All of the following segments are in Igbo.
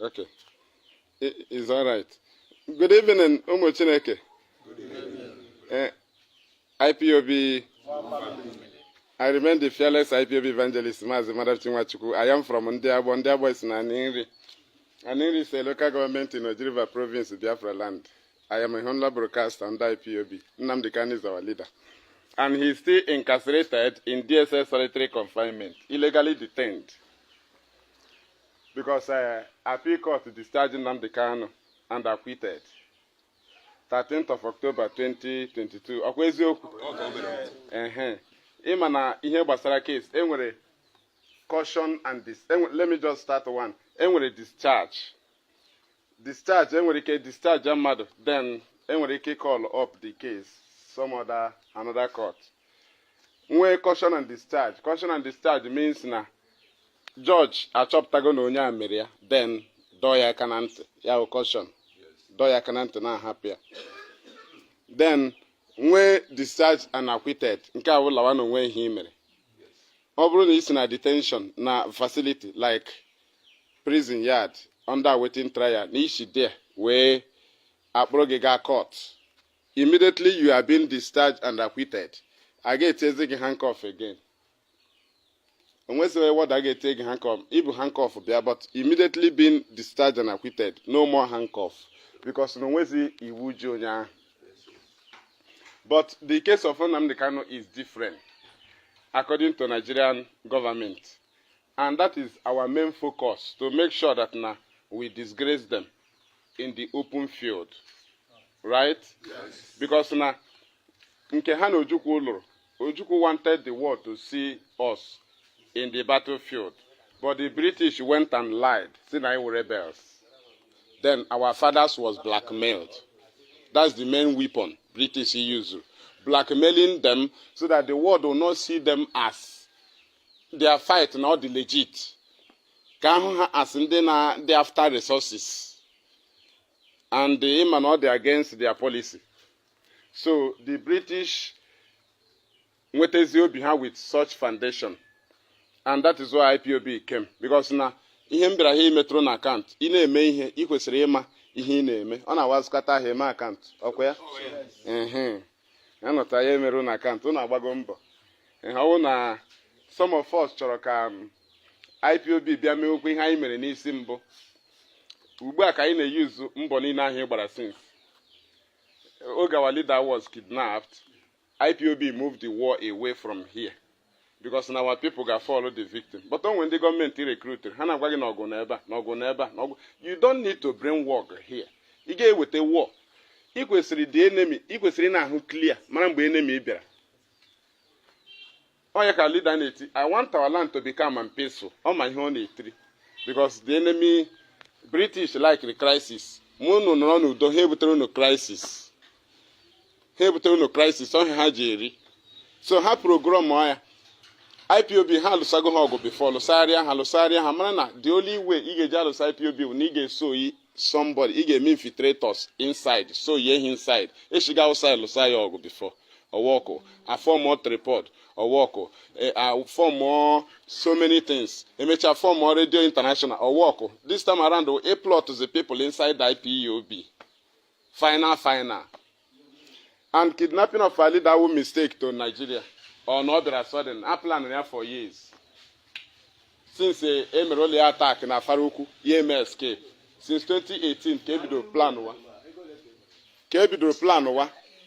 Okay. It's all right. Good evening, Umu Chineke. Good evening. IPOB. I remain the fearless IPOB evangelist, Mazi Maduabuchi. I am from Ndiabo. Ndiabo is in Aningri. Aningri is a local government in Ojiriva province, Biafra land. I am a Honda broadcaster under IPOB. Nnamdi Kanu is our leader. And he is still incarcerated in DSS solitary confinement, illegally detained. Because appeal court discharged Nnamdi Kanu and acquitted. 13th of October 2022. Ịma na ihe gbasara case, enwere caution and let me just start one. Enwere discharge. Discharge, enwere ike discharge mmadụ, then enwere ike call up the case, another court. Nwe caution and discharge. Caution and discharge means na judge achọpụtago na onye a mere ya, then dọọ ya aka na ntị, ya bụ caution. Dọọ ya aka na ntị na ahapụ ya. Then nwe discharge and acquitted, nke a wụlawa na onwe ihe mere. Ọ bụrụ na isi na detention na facility like prison yard under awaiting trial, na ishi there wee akpọrọ gị gaa court, immediately you are being discharged and acquitted. A ga-etezi gị handcuff again. Onwezi what I get take handcuff, ibu handcuff bịa, but immediately being discharged and acquitted, no more handcuff, because no onwezi iwu ji onye ahụ. But the case of Nnamdi Kanu is different, according to Nigerian government. And that is our main focus, to make sure that now we disgrace them in the open field. Right? Yes. Because now, nke ha na Ojukwu lụrụ, Ojukwu wanted the world to see us in the battlefield. But the British went and lied, saying they were rebels. Then our fathers was blackmailed. That's the main weapon British used, blackmailing them so that the world will not see them as their fight, not the legit. As they after resources, and they aim not against their policy. So the British went behind with such foundation, and that is why IPOB came, because now ihe mbira he metro na account ị na-eme ihe ị kwesịrị ịma ihe ị na-eme ọ na-awazụkata ha eme account ọkwa ya anọta ya emerụ na account ọ na-agbago mbọ ọwụ na some of us chọrọ ka IPOB bịa mee okwu ihe anyị mere n'isi mbụ. Ugbu a ka anyị na-eyuzu mbọ niile ahụ ị gbara since oge our leader was kidnapped. IPOB moved the war away from here, because now our people can follow the victim. But when the government recruited, you don't need to bring war here. You get with a war. Equally the enemy, equally now who clear. Man, the enemy better. Oh, you can lead an 80. I want our land to become peaceful on my own tree, because the enemy, British like the crisis. No, don't have no crisis. Have no crisis. So, how program IPOB ha lụsago ha ọgụ before lụsarịa ha mara na the only way ị ga-eji alụsa IPOB bụ na ị ga-eso somebody, ị ga-eme infiltrators inside, so ye inside eshiga outside lụsa ya ọgụ before ọwọkụ a form more report ọwọkụ a form more so many things emecha form more radio international ọwọkụ. This time around a plot to the people inside the IPOB final and kidnapping of a leader will mistake to Nigeria. Or not that sudden, I planned there for years. Since a early attack in Afaruku, EMA escape. Since 2018, Kebido plan one.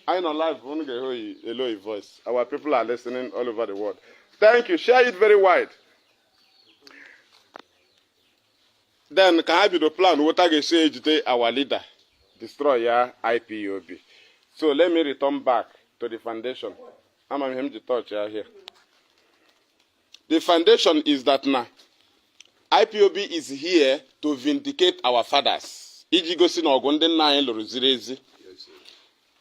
I know live, only a low voice. Our people are listening all over the world. Thank you. Share it very wide. Then Kebido plan what I say today, our leader, destroyer IPOB. So let me return back to the foundation. I'm him to touch here. The foundation is that now IPOB is here to vindicate our fathers.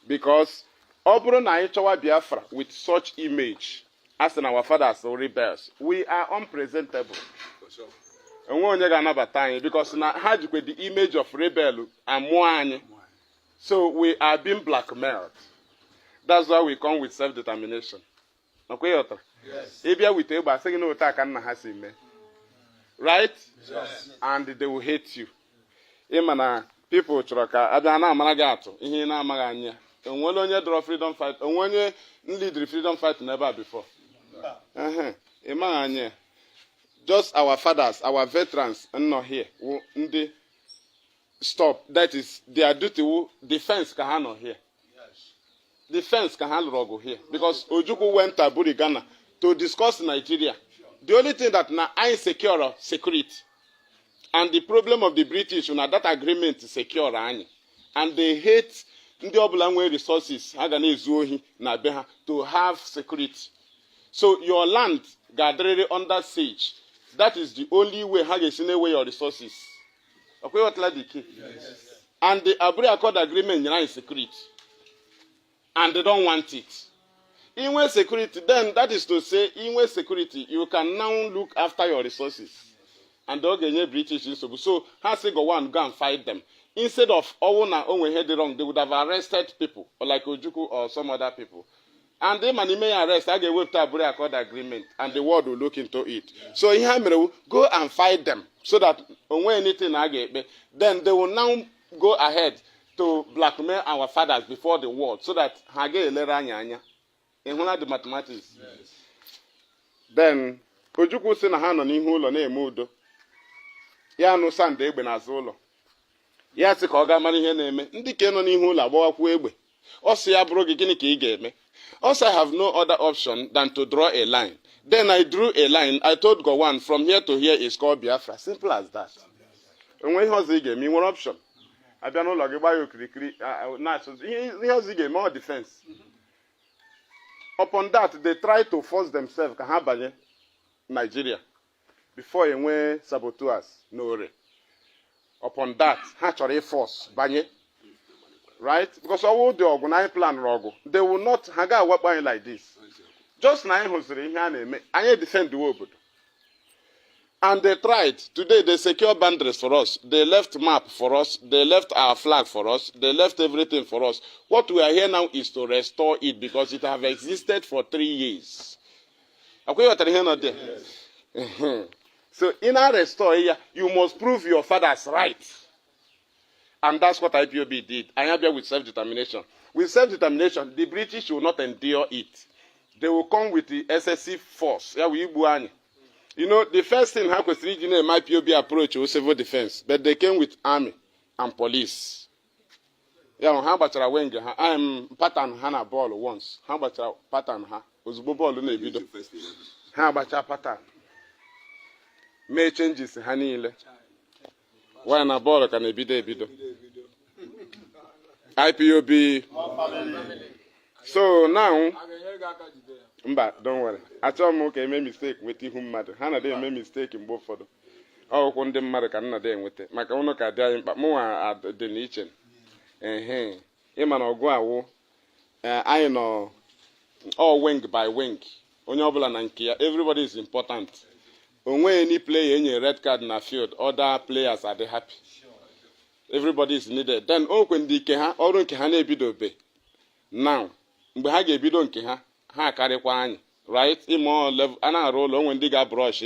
Because Biafra with such image as in our fathers or rebels, we are unpresentable. Because now with the image of rebel and Moani, so we are being blackmailed. That's why we come with self-determination. Yes. Right? Yes. And they will hate you. ịma na people chọrọ ka abịa na-amara gị atụ ihe na-amaghị anya onwere onye dọrọ freedom fight onwe onye lead freedom fight n'ebe a before ịmaghị anya just our fathers our veterans nọ here ndị stop that is their duty defense ka ha nọ here defense ka ha lụrụ ọgụ here because Ojukwu went to Aburi Ghana to discuss Nigeria. The only thing that now I secure security. And the problem of the British na that agreement secure anyị. And they hate ndị ọbụla nwe resources ha ga na-ezu ohi na be ha to have security. So your land ga-adịrịrị under siege. That is the only way ha ga-esi na-ewe your resources. Okay, what like the key? Yes. And the Aburi Accord agreement nyere anyị security. And they don't want it. In security, then that is to say, in security, you can now look after your resources. And they'll get British. So, has to go and fight them. Instead of, when head wrong, they would have arrested people, or like Ojukwu or some other people. And they may arrest, I get with Aburi Accord agreement, and the world will look into it. So, in go and fight them, so that when anything I get, then they will now go ahead to blackmail our fathers before the world, so that Hage Leranya. In one of the mathematics. Yes. Then, Ojukwu si na ha nọ n'ihu ụlọ na-eme udo. Ya nụ sand egbe n'azụ ụlọ. Ya sị ka ọ ga mara ihe na-eme. Ndị ke nọ n'ihu ụlọ agbawakwu egbe. Ọ sị ya bụrụ gị gịnị ka ị ga-eme? Also, I have no other option than to draw a line. Then I drew a line. I told Gowon, from here to here is called Biafra. Simple as that. Onwe ihe ọzọ ị ga-eme, ị nwere option. Abịa n'ụlọ gị gbaa ya okirikiri. Ihe ọzọ ị ga-eme ọ defense. Upon that, they try to force themselves to have Nigeria before you were saboteurs. No way. Upon that, actually force banye, right? Because all the organized plan rogo, they will not hang out like this. Just now, I defend the world. And they tried. Today, they secure boundaries for us. They left map for us. They left our flag for us. They left everything for us. What we are here now is to restore it because it has existed for 3 years. Yes. So in our restore here, you must prove your father's right. And that's what IPOB did. I am here with self-determination. With self-determination, the British will not endure it. They will come with the excessive force. You know, the first thing how was regional my POB approach was civil defense, but they came with army and police. Yeah, how about I went? I am pattern Hannah ball once. How about pattern her? Was ball in the video. How about your pattern? May changes honey. When a ball can be there, video. IPOB. So now. Mba, don't worry. I told him okay, make mistake with him matter. Hana dey make mistake in both for them. Oh, when them matter can na dey with it. Maka uno ka dey but more at the niche. Ima no go awo. I know all wing by wing. Onye obula na nke ya. Everybody is important. Onwe any player any red card na field, other players are they happy. Everybody is needed. Then when di ke ha oru nke ha na ebido be. Now, mgbe ha ga-ebido nke ha ha karịkwa anyị, right? Imo level ana arụ ụlọ when they ga brush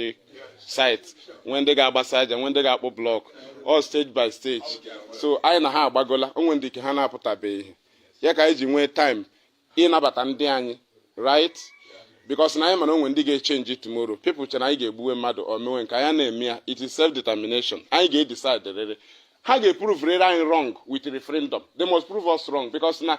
site, when they ga agbasa aja, when they ga akpọ block, all stage by stage. So anyị na ha agbagola onwe ndị ke ha na-apụtabeghị. Ya ka anyị ji nwee time ịnabata ndị anyị, right? Because na anyị mana onwe ndị ga-echange tomorrow. People chere anyị ga-egbuwe mmadụ o mewe nke anyị na-eme ya. It is self-determination. Anyị ga-decide rere. Ha ga-prove rere anyị wrong with referendum. They must prove us wrong because na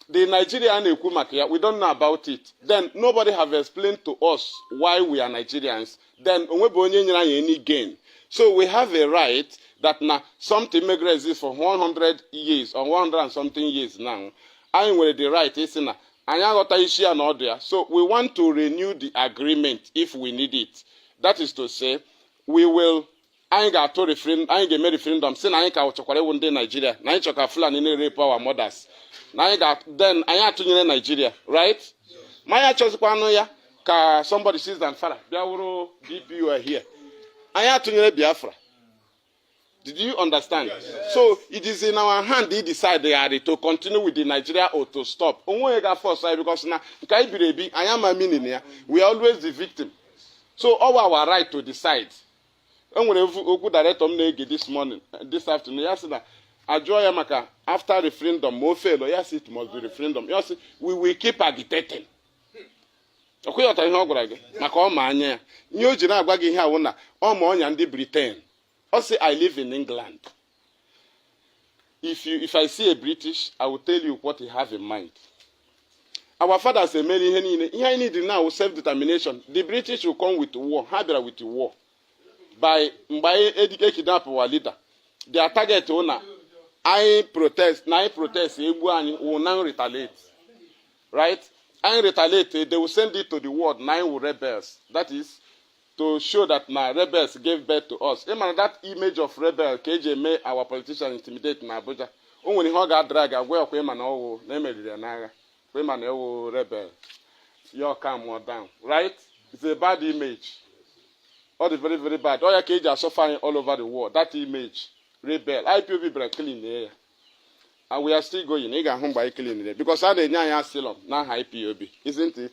the Nigerian Ekumakia, we don't know about it. Then nobody have explained to us why we are Nigerians. Then any gain. So we have a right that now something may exist for 100 years or 100 and something years now. I with the right is na so we want to renew the agreement if we need it. That is to say, we will I got to referendum, I get referendum, say I got one day Nigeria, I choka flan in rape our mothers. Then I had to Nigeria, right? My choice ka somebody sees than Farah. Biawuro DPU are here. I had to Biafra. Did you understand? Yes. So it is in our hand they decide to continue with the Nigeria or to stop. Because now I am a millionaire. We are always the victim. So our right to decide. enwere okwu director m na-ege this afternoon ya sị na ajụọ ya maka after referendum ma o fail ya sị it must be referendum ya sị we will keep agitating. Ọkụghọta ihe ọ gwara gị maka ọ ma anya ya ihe o ji na-agwa gị ihe awụ na ọ ma ọnya ndị Britain. Ọ sị I live in England. If I see a British, I will tell you what he have in mind. Our fathers say many ihe I need now self-determination. The British will come with war. Ha bịara with war. By mgbe kidnap our leader. Their target na I protest egbu anyị will now retaliate. Right? And retaliate, they will send it to the world, 9 rebels. That is to show that my rebels gave birth to us. Even that image of rebel, KJ made our politicians intimidate in Abuja. When he got drag, I will pay man over, name it naga. Pay man over rebel. You're calm or down. Right? It's a bad image. All the very, very bad. All your KJ are suffering all over the world. That image. Rebel. IPOB break clean there. And we are still going. You get home by killing it because I the nyanya asylum now IPOB, isn't it?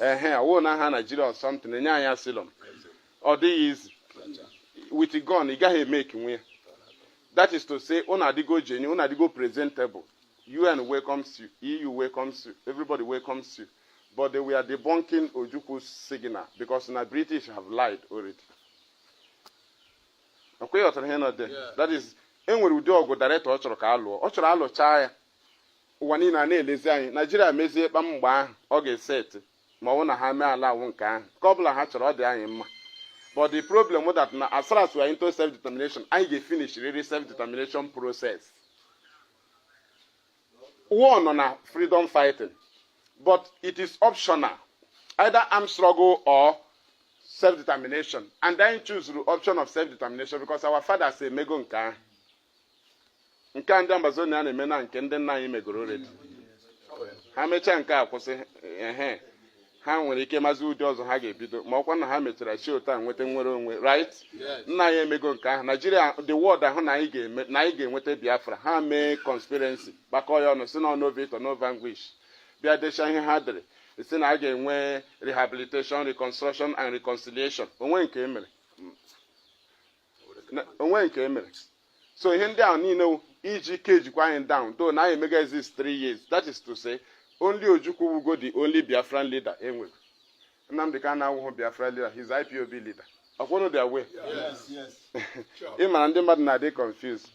I won't have Nigeria or something. The nyanya asylum, or these with the gun, you got to make way. That is to say, on a go genuine, on a go presentable. UN welcomes you, EU welcomes you, everybody welcomes you. But they were debunking Ojuku's signal because the British have lied already. Okay, that is. Enwere ụdị ọgụ director ọ chọrọ ka alụọ ọ chọrọ alụchaa ya ụwa niile a na-elezi anyị Nigeria mezie kpa mgbe ahụ ọ ga-eset ma ọ bụ na ha mee ala awụ nke ahụ ka ọ bụla ha chọrọ ọ dị anyị mma. But the problem was that as far as we are into self-determination anyị ga-finish really self-determination process. War nọ na freedom fighting but it is optional either armed struggle or self-determination and then choose the option of self-determination because our fathers say mego nke ahụ. Nke ndị Amazonia na-eme na nke ndị nna anyị megoro already. Ha mechaa nke a kwụsị ha nwere ike mazi ụdị ọzọ ha ga-ebido ma ọkwa na ha mechara chi ụta nweta nwere onwe right. Nna anyị emego nke ahụ Nigeria the world ahụ na anyị ga-enweta Biafra ha mee conspiracy gbakọ ya ọnụ si na no victor no vanquish bịa desha ihe ha dere si na a ga-enwe rehabilitation reconstruction and reconciliation onwe nke emere so ihe ndị ahụ niile iji kejikwa anyị down though na anyị mega exist 3 years that is to say only Ojukwu will go the only Biafran leader enwere. Nnamdi Kanu awụghị Biafran leader his IPOB leader ọkwụnụ their way. Ị mara ndị mmadụ na-adị confused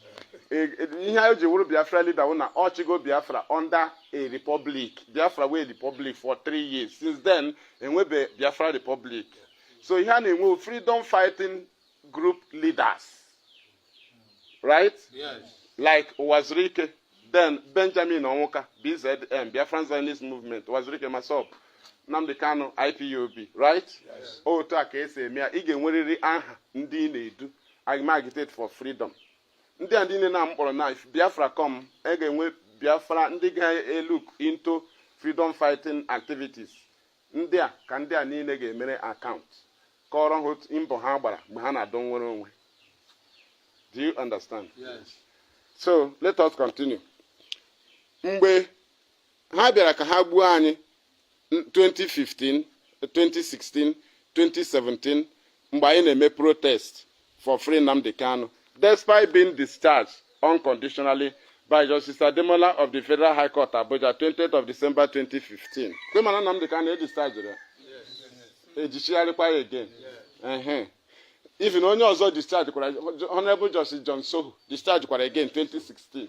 ihe anyị ji wụrụ Biafran leader wụ na ọchịgo Biafra under a republic Biafra wee republic for 3 years since then enwebe Biafra republic so ihe a na-enwe freedom fighting group leaders right. Like Wazirike, then Benjamin Onwuka, BZM, Biafran Zionist Movement, Wazirike Masop, Nnamdi Kanu, IPOB, right? Otu a ka esi eme ya, ị ga-enwerịrị aha ndị na-edu agitate for freedom. Ndị a niile na mkpọrọ na if Biafra come, e ga-enwe Biafra ndị ga-look into freedom fighting activities. Ndị a ka ndị a niile ga-emere account. Kọrọ ha mbọ ha gbara mgbe ha na-adọ nwere onwe. Do you understand? Yes. So let us continue. Mgbe ha bịara ka ha gbuo anyị 2015, 2016, 2017 mgbe anyị na-eme protest for free Nnamdi Kanu despite being discharged unconditionally by Justice Ademola of the Federal High Court Abuja 20th of December 2015. Kwe mana Nnamdi Kanu discharged ya? Ejichigharịkwa ya again. Even onye ọzọ discharge kwara Honorable Justice John Soho discharge kwara again 2016.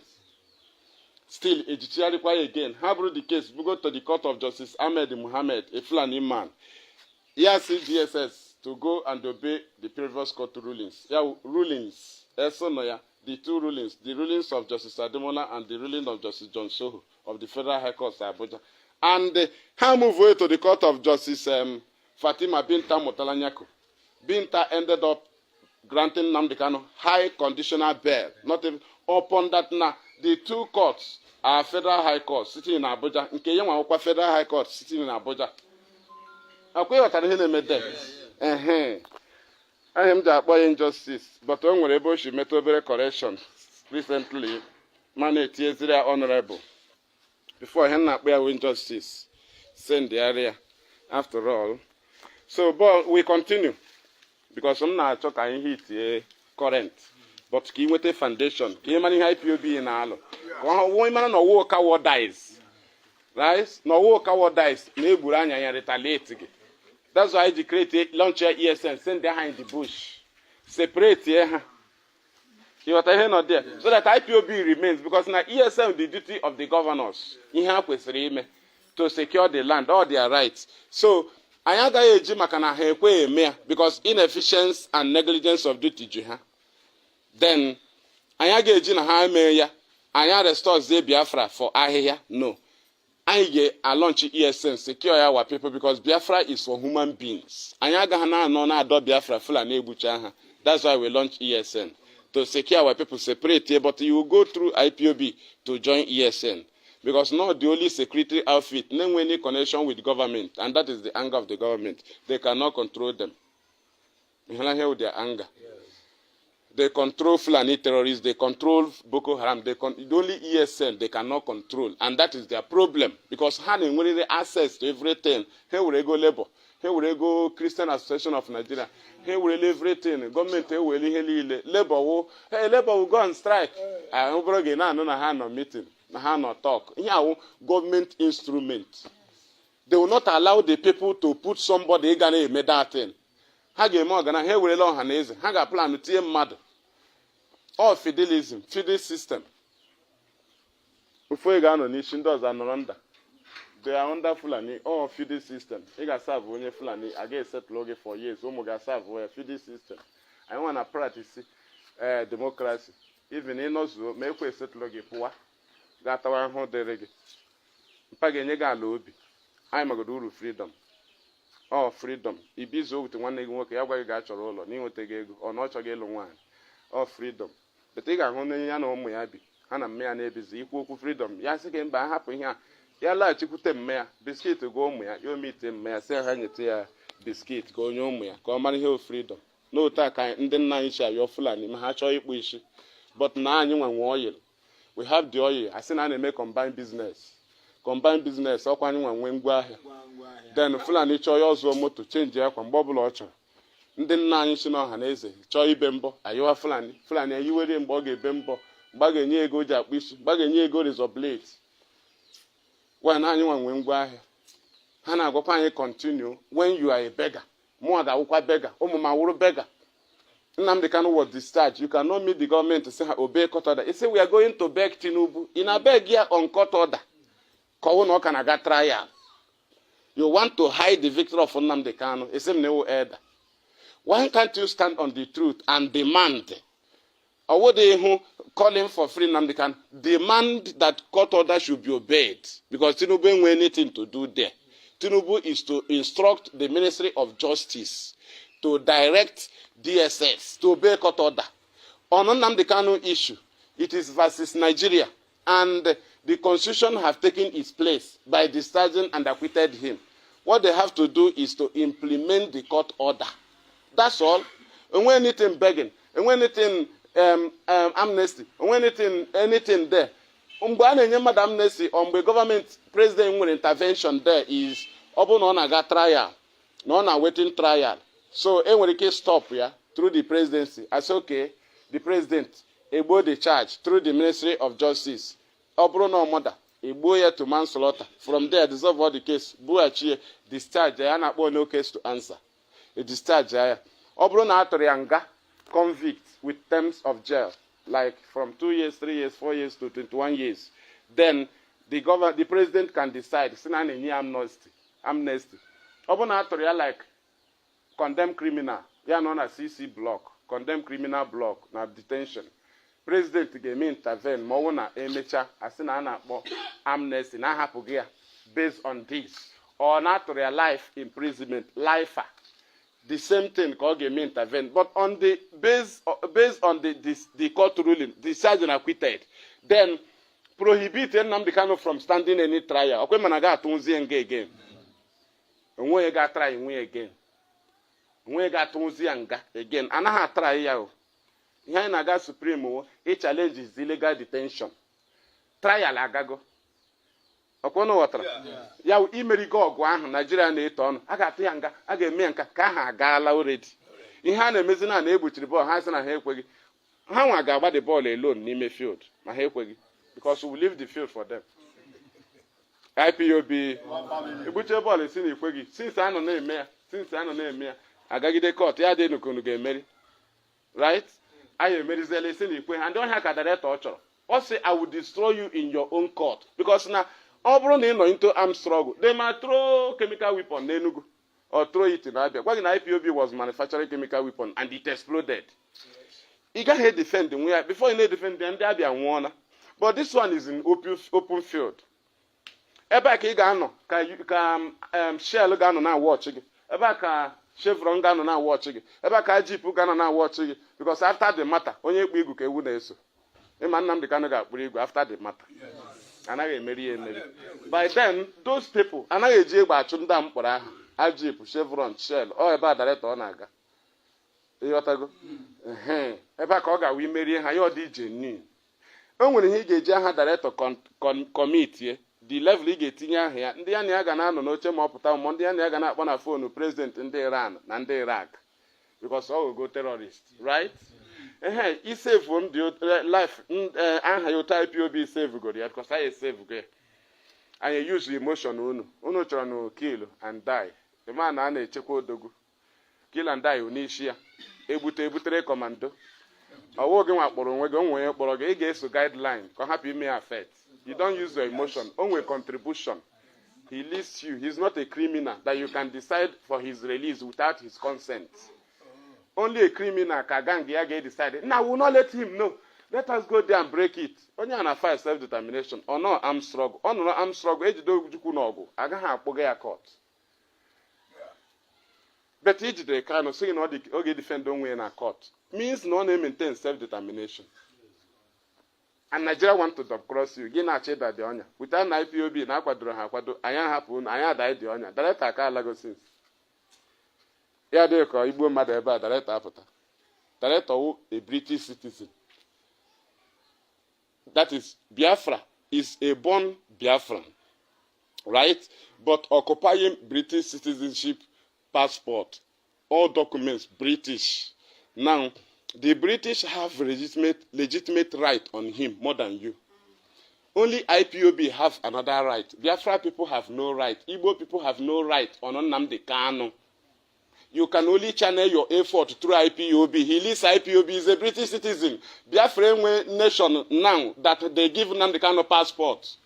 Still ejichigharịkwa ya again. Ha bụrụ the case bugo to the court of Justice Ahmed Muhammad, a Fulani man. Yes, DSS to go and obey the previous court rulings. Rulings. The 2 rulings. The rulings of Justice Ademola and the ruling of Justice John Soho of the Federal High Court Abuja. And ha move away to the court of Justice Fatima Binta Motalanyako. Binta ended up granting Nnamdi Kanu high conditional bail. Not even upon that now. The 2 courts are Federal High Court sitting in Abuja. Nke yenwa okwa Federal High Court sitting in Abuja. Akwe yotara ihe na-eme there. I am the boy injustice, but on were able to make over correction recently. Man, it is very honorable. Before him not bear injustice, send the area. After all, so but we continue. because I'm not talking hit current. But ki nwete foundation, ki mani IPOB na alo. Wo imana no wo ka wo dies. Right? No wo ka wo dies, na egburu anya ya retaliate gi. That's why they create launch ESN, send them behind the bush. Separate here. You what I hear not there. So that IPOB remains because now ESN the duty of the governors. To secure the land, all their rights. So ayaga eji makana hekwe eme because inefficiency and negligence of duty jiha. Then ayaga eji na ha eme ya. Aya restore ze Biafra for ahịhịa. No. I launch ESN secure our people because Biafra is for human beings. Ayaga na no na ado Biafra fula na egbucha ha. That's why we launch ESN to secure our people separate. But you will go through IPOB to join ESN. Because not the only security outfit, no any connection with government, and that is the anger of the government. They cannot control them. You can hear their anger. Yes. They control Fulani terrorists, they control Boko Haram, the only ESN they cannot control, and that is their problem. Because having really access to everything, here we go labor, here we go Christian Association of Nigeria, here we everything, government here we labor, hey labor will go on strike. I no meeting. Not talk. Here, government instrument. They will not allow the people to put somebody gonna make that thing. Hage mo gana he will long haneze. Haga plan to mad. All fidelism, fidel system. Before you go on nation does and under. They are wonderful and all fidel system. You got serve when you fulani. I get set logo for years. Omoga serve where fidel system. I want to practice democracy. Even in also make we set logo poor. Gata wa ho derege mpage nye ga lobi ai magodo uru freedom freedom ibizo with nwanne gị nwoke ya gwa gị ga chọrọ ụlọ na inweta gị ego ọ na ọchọ gị ịlụ nwaanyị freedom but ị ga-ahụ na ya na ụmụ ya bi ha na mme ya na-ebizi ikwu okwu freedom ya sị gị mba hapụ ihe a ya laghachikwute mme ya biskit go ụmụ ya ya omite mme ya sị ha nyete ya biskit ka onye ụmụ ya ka ọ mara ihe freedom n'otu aka ndị nna anyị chi ayọ Fulani ma ha chọọ ikpu isi but na anyị nwe oil. We have the oil. I say na make combined business. Combined business. Ọkwa anyị nwe ngwa ahịa. Then Fulani chọọ ya ọzọ moto change ya kwa mgbe ọbụla ọ chọrọ. Ndị nna anyị si n'ọha na eze chọọ ibe mbọ ayọwa Fulani. Fulani ayiwere mgbe ọ ga-ebe mbọ. Mgbe a ga-enye ego ji akpụ isi. Mgbe a ga-enye ego razor blade. Gwa na anyị nwe ngwa ahịa. Ha na-agwakwa anyị continue when you are a beggar. Mụ ga-awụkwa beggar. Ụmụ ma wụrụ beggar. Nnamdi Kanu was discharged. You cannot meet the government to say obey court order. He said we are going to beg Tinubu. In a beg here on court order. Trial. You want to hide the victory of Nnamdi Kanu. He said no elder. Why can't you stand on the truth and demand? Or would they who calling for free Nnamdi Kanu demand that court order should be obeyed? Because Tinubu ain't anything to do there. Tinubu is to instruct the Ministry of Justice to direct DSS to obey court order. On Nnamdi Kanu issue, it is versus Nigeria, and the constitution have taken its place by discharging and acquitted him. What they have to do is to implement the court order. That's all. And when anything begging, and when anything amnesty, and when anything there, amnesty on the government president intervention there is open on a trial, non awaiting trial. So, when case stop through the presidency, I say, okay, the president, able the charge through the Ministry of Justice. Obrono mother, able to manslaughter. From there, dissolve all the case. Buachi discharge, I have no case to answer. A discharge, Obrono Atorianga, convict with terms of jail, like from 2 years, 3 years, 4 years to 21 years. Then the president can decide. It's not any amnesty. Obrono Atoria like condemned criminal, yeah, known as CC block, condemned criminal block, now detention. President game intervene, Mona Emecha, Asina amnesty, na hapugia, based on this, or not to real life imprisonment, life. The same thing called game intervene, but on the based on the court ruling, the sergeant acquitted, then prohibit Nnamdi Kanu from standing any trial. Okay, managa tunzi again. And when you got try again. When you got again, and I have tried you. Here in Aga Supreme, it challenges illegal detention. Trial agago. Okono watra. Ya imeri go Nigeria na eton. Aga tianga, aga menka ka ha gala already. ihe a na-emezi na egbuchiri bọọlụ ha sị na ha ekweghị ha nwa ga-agba the ball alone n'ime field ma ha ekweghị because we leave the field for them. IPOB egbuche bọọlụ si na ikweghị since a nọ na-eme ya agagide court ya dị nukunu ga-emeri right anyị emerizela isi na ikwe ha ndị ọhịa ka director ọ chọrọ ọ sị I will destroy you in your own court because na ọ bụrụ na ị nọ into armed struggle they might throw chemical weapon n'Enugu or throw it in Abia. Gwa gị na IPOB was manufacturing chemical weapon and it exploded. Ị gaghị defend nwe ya before you na-defend ndị Abia nwụọna but this one is in open field. Ebe a ka ị ga-anọ ka Shell ga-anọ na watch gị ebe a ka Chevron ga-anọ na watch gị ebe a ka Jeep ga-anọ na watch gị because after the matter onye kpụ igwu ka ewu na-eso ịma Nnamdi Kanu ga-akpụrụ igwu after the matter anaghị emeri ya emeri. By then those people anaghị eji egbe achụ ndị a mkpọrọ aha Jeep, Chevron, Shell ọ ebe a director ọ na-aga ịghọtago ebe a ka ọ ga-awa imerie ha ya ọ dị ije nii o nwere ihe ị ga-eji aha director kọmitie the level ị ga-etinye aha ya ndị ya na ya ga na-anọ n'oche ma ọ pụta mmụọ ndị ya na ya ga na-akpọ na fonu president ndị Iran na ndị Iraq because ọ go terrorist right isevu m dị life aha ya otu IPOB sevugoro ya because anyị esevugo ya anyị use emotion unu chọrọ na kill and die the man a na-echekwa odogwu kill and die n'isi ya ebutere commando ọwụ gị nwa kpọrọ onwe gị onwe onye kpọrọ gị ị ga-eso guideline ka ọ hapụ ime ya affect. You don't use your emotion. Only contribution. He lists you. He's not a criminal that you can decide for his release without his consent. Only a criminal can get decided. Now, we will not let him know. Let us go there and break it. Only an affair self-determination. Or no armed struggle. Or no armed struggle. I can't court. But each day, kind of saying, okay, defend don't win a court. Means no name maintain self-determination. And Nigeria want to cross you. Gị na-achị da dị ọnya. Without na IPOB na akwadoro ha akwado, anyị ahapụ unu, anyị adaghị dị ọnya. Director aka alago since. Ya dị ka igbo mmadụ ebe a director apụta. Director wụ a British citizen. That is, Biafra is a born Biafran. Right? But occupying British citizenship passport. All documents British. Now, the British have legitimate right on him more than you. Only IPOB have another right. Biafra people have no right. Igbo people have no right on Nnamdi Kanu. You can only channel your effort through IPOB. He leads IPOB. He's a British citizen. Biafra nation now that they give Nnamdi Kanu passport.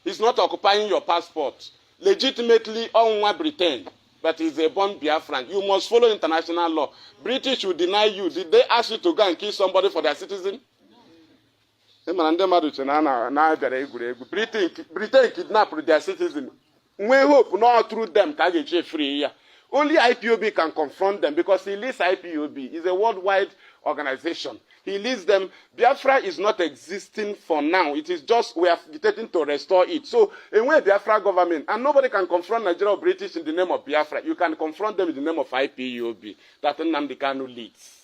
He's not occupying your passport. Legitimately on Britain. But he's a born Biafran. You must follow international law. British will deny you. Did they ask you to go and kill somebody for their citizen? Britain kidnapped their citizen. We hope not through them can get free here. Only IPOB can confront them because he leads IPOB. It's a worldwide organization. He leads them. Biafra is not existing for now. It is just we are agitating to restore it. So, in way Biafra government, and nobody can confront Nigeria or British in the name of Biafra. You can confront them in the name of IPOB. That Nnamdi Kanu leads.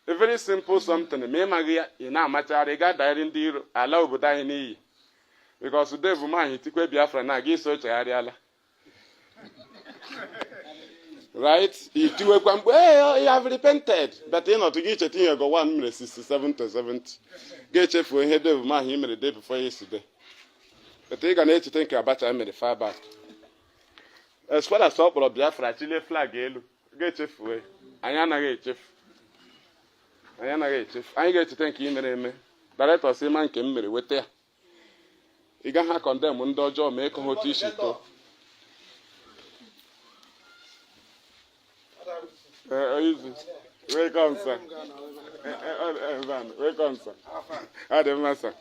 A very simple something. Me magia ina machari ga diary ndiro ala obodo anyị n'iyi. Because today woman hitikwe Biafra na gi so chagharịala. Right? You have repented. But you know, to get a you go 1 minute 67 to 70. Get you for a head of my him the day before yesterday. But you can need to think about I made the far back. As well as all of Biafra, Chile flag, get you for I am a chief. I am a chief. I get to thank him and me. Director Seaman came me with there. You can have condemned when Dojo make a hotish. Welcome, sir. Welcome, sir. Adam, sir.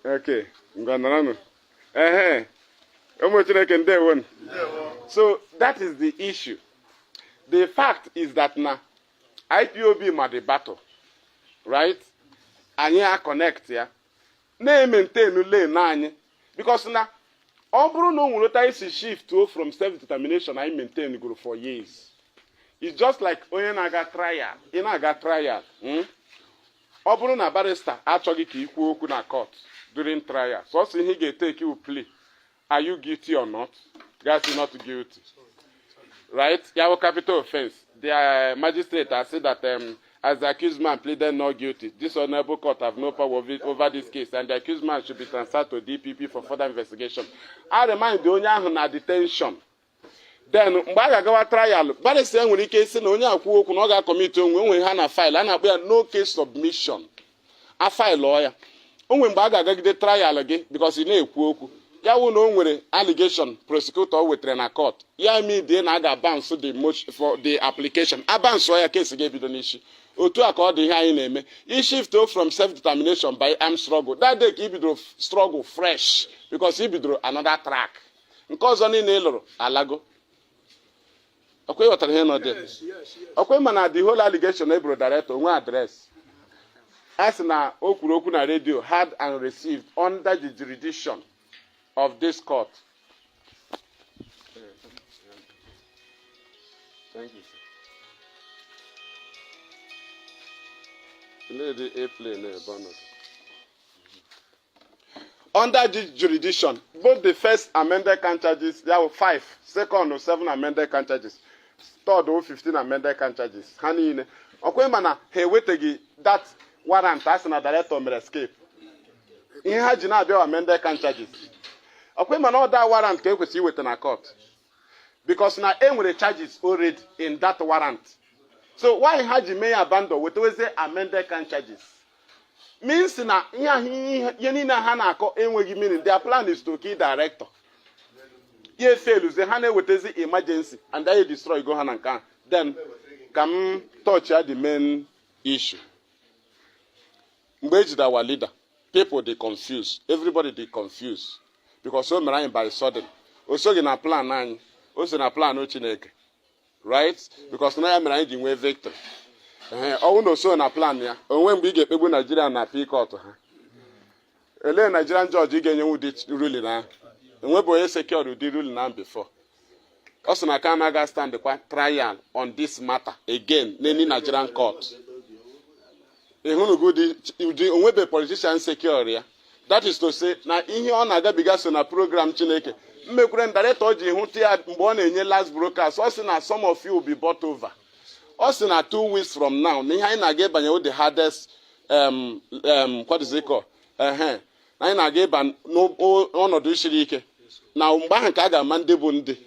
Okay, so that is the issue. The fact is that now IPOB made the battle. Right? Anyị a connect ya na-maintain lane anyị because na ọ bụrụ na o nwere otu isi shift from self-determination I maintain go for years. It's just like onye na-aga trial. Ị na-aga trial. ọ bụrụ na barrister achọghị ka ikwu okwu na court during trial, sọsọ ihe ga-etake you plea. Are you guilty or not? Guys, not guilty. Right? You have capital offense. The magistrate has said that as the accused man pleaded not guilty, this honorable court have no power over this case, and the accused man should be transferred to DPP for further investigation. I remind the onye ahụ na detention. Then, mgbe a ga-agawa trial, barrister nwere ike isi na onye akwu okwu na ọ ga-commit onwe onwe ha na file, a na-akpọ ya no case submission. A file ya. Onwe mgbe a ga-agagide trial gị because ị na-ekwu okwu. Ya wụ na o nwere allegation prosecutor wetere na court. Ya mean na a ga-bounce the motion for the application. A bounce ya case ga-ebido n'isi. Otu a ka ọ dị ihe anyị na-eme. I shift from self-determination by armed struggle. That day ka i bidoro struggle fresh because i bidoro another track. Nke ọzọ niile ị lụrụ alago. Okay, what are you there? Okay, man, the whole allegation ebro director one address. As na okwuru na radio had and received under the jurisdiction of this court. Thank you, sir. Lady airplane bonus. Under this jurisdiction, both the first amended count charges, there were 5, second or 7 amended count charges. Third or 15 amended count charges. Hanine. Okay, man, he waited that warrant as an director may escape. In Hajina, there amended count charges. Okay, man, all that warrant came with you within a court. Because now, aim with the charges already in that warrant. So, why Haji may abandon with those amended count charges? Means na Yanina Hanako, meaning their plan is to kill director. Ye fails the Hane with the emergency and they destroy Gohan and Khan. Then come touch the main issue. Engage our leader. People they confuse. Everybody they confuse. Because so many by sudden. Also in a plan nine. Also in a plan no chineke. Right? Because now I'm riding with victory. Oh no so in a plan ya. When we get people Nigerian na pick out. Ele Nigerian judge again you did ruling na. And when boy secure you did ruling now before. Also na can stand the trial on this matter again. Any Nigerian court. The politician secure ya. That is to say, na ihe ọ na-agabiga so na program Chineke. Mmekwere director ji hụta ya mgbe ọ na-enye last broadcast. Ọ sị na some of you will be bought over. Ọ sị na 2 weeks from now, na ihe anyị na-aga ịbanye with the hardest what is it called? Na anyị na-aga ịba n'ọnọdụ isiri ike. Na mgbe ahụ ka a ga-ama ndị bụ ndị.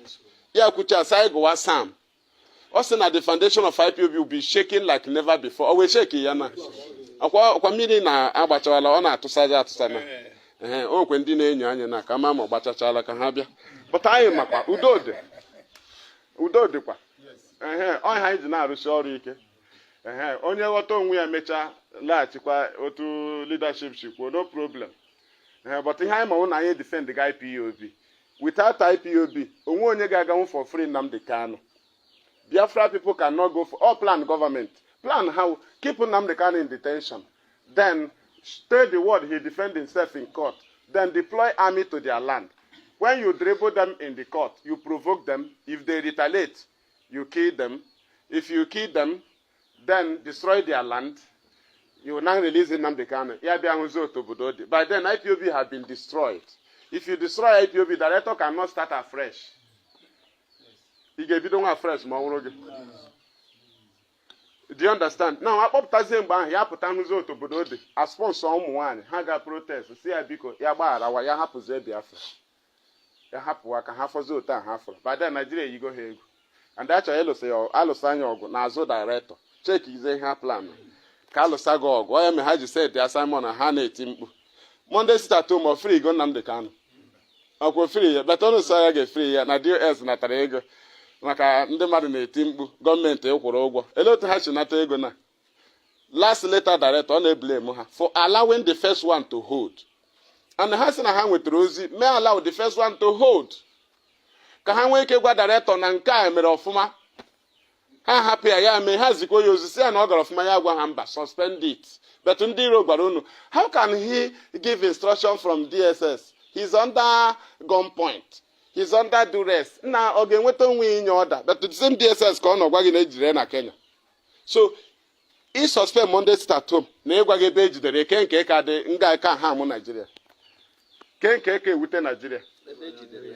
Ya kwucha asị gụwa Sam. Ọ sị na the foundation of IPOB will be shaking like never before. O wee shake ya na. Ọkwa mmiri na-agbachawala ọ na-atụsaja atụsana. Okwe ndị na-enyo anya na ka ma gbachachala ka ha bịa. But anyị makwa udo dịkwa. Ọ ha ji na-arụsi ọrụ ike. Onye ghọta onwe ya mechaa laghachikwa otu leadership chikwo no problem. But ihe anyị ma na anyị defend the IPOB. Without IPOB, onwe onye ga-aganwu for free Nnamdi Kanu. Biafra people cannot go for all plan government. Plan how keep Nnamdi Kanu in detention. Then stay the word he defend himself in court. Then deploy army to their land. When you dribble them in the court, you provoke them. If they retaliate, you kill them. If you kill them, then destroy their land. You will now release Nnamdi Kanu. By then, IPOB had been destroyed. If you destroy IPOB, the director cannot start afresh. He gave you afresh. Do you understand? Now, I pop Tazemba, Yaputanuzo to Budodi, a sponsor on one, Haga protest, see a biko, Yabara, Yahapu Biafra. Yahapu, I can have a zota, half. By then, Nigeria, you go here. And that's a yellow say, or Alosanyo, Nazo director. Check his a plan. Carlos Sago, why am I said the assignment and Hane Timbu? Monday start to more free, go Nnamdi Kanu. Uncle free, but on the side, get free, and I do as Natarego. Maka ndị mmadụ na-eti mkpu gọọmenti ekwuru ụgwọ elotu ha si nata ego na last letter director ọ na-eblame ha for allowing the first one to hold and ha sị na ha nwetara ozi may allow the first one to hold ka ha nwee ike gwa director na nke a mere ọfụma ha hapụ ya mee ha zikwa ya ozi si ya na ọ gara ọfụma ya gwa ha mba suspend it but ndị iro gwara unu how can he give instruction from DSS he's under gunpoint. He's under duress. Now, again, we don't win order. But the same DSS can not na Kenya. So, I suspend Monday sit at home na ịgwa gị ebe ejidere nke ka dị nga ka ha mụ Nigeria nke ewute Nigeria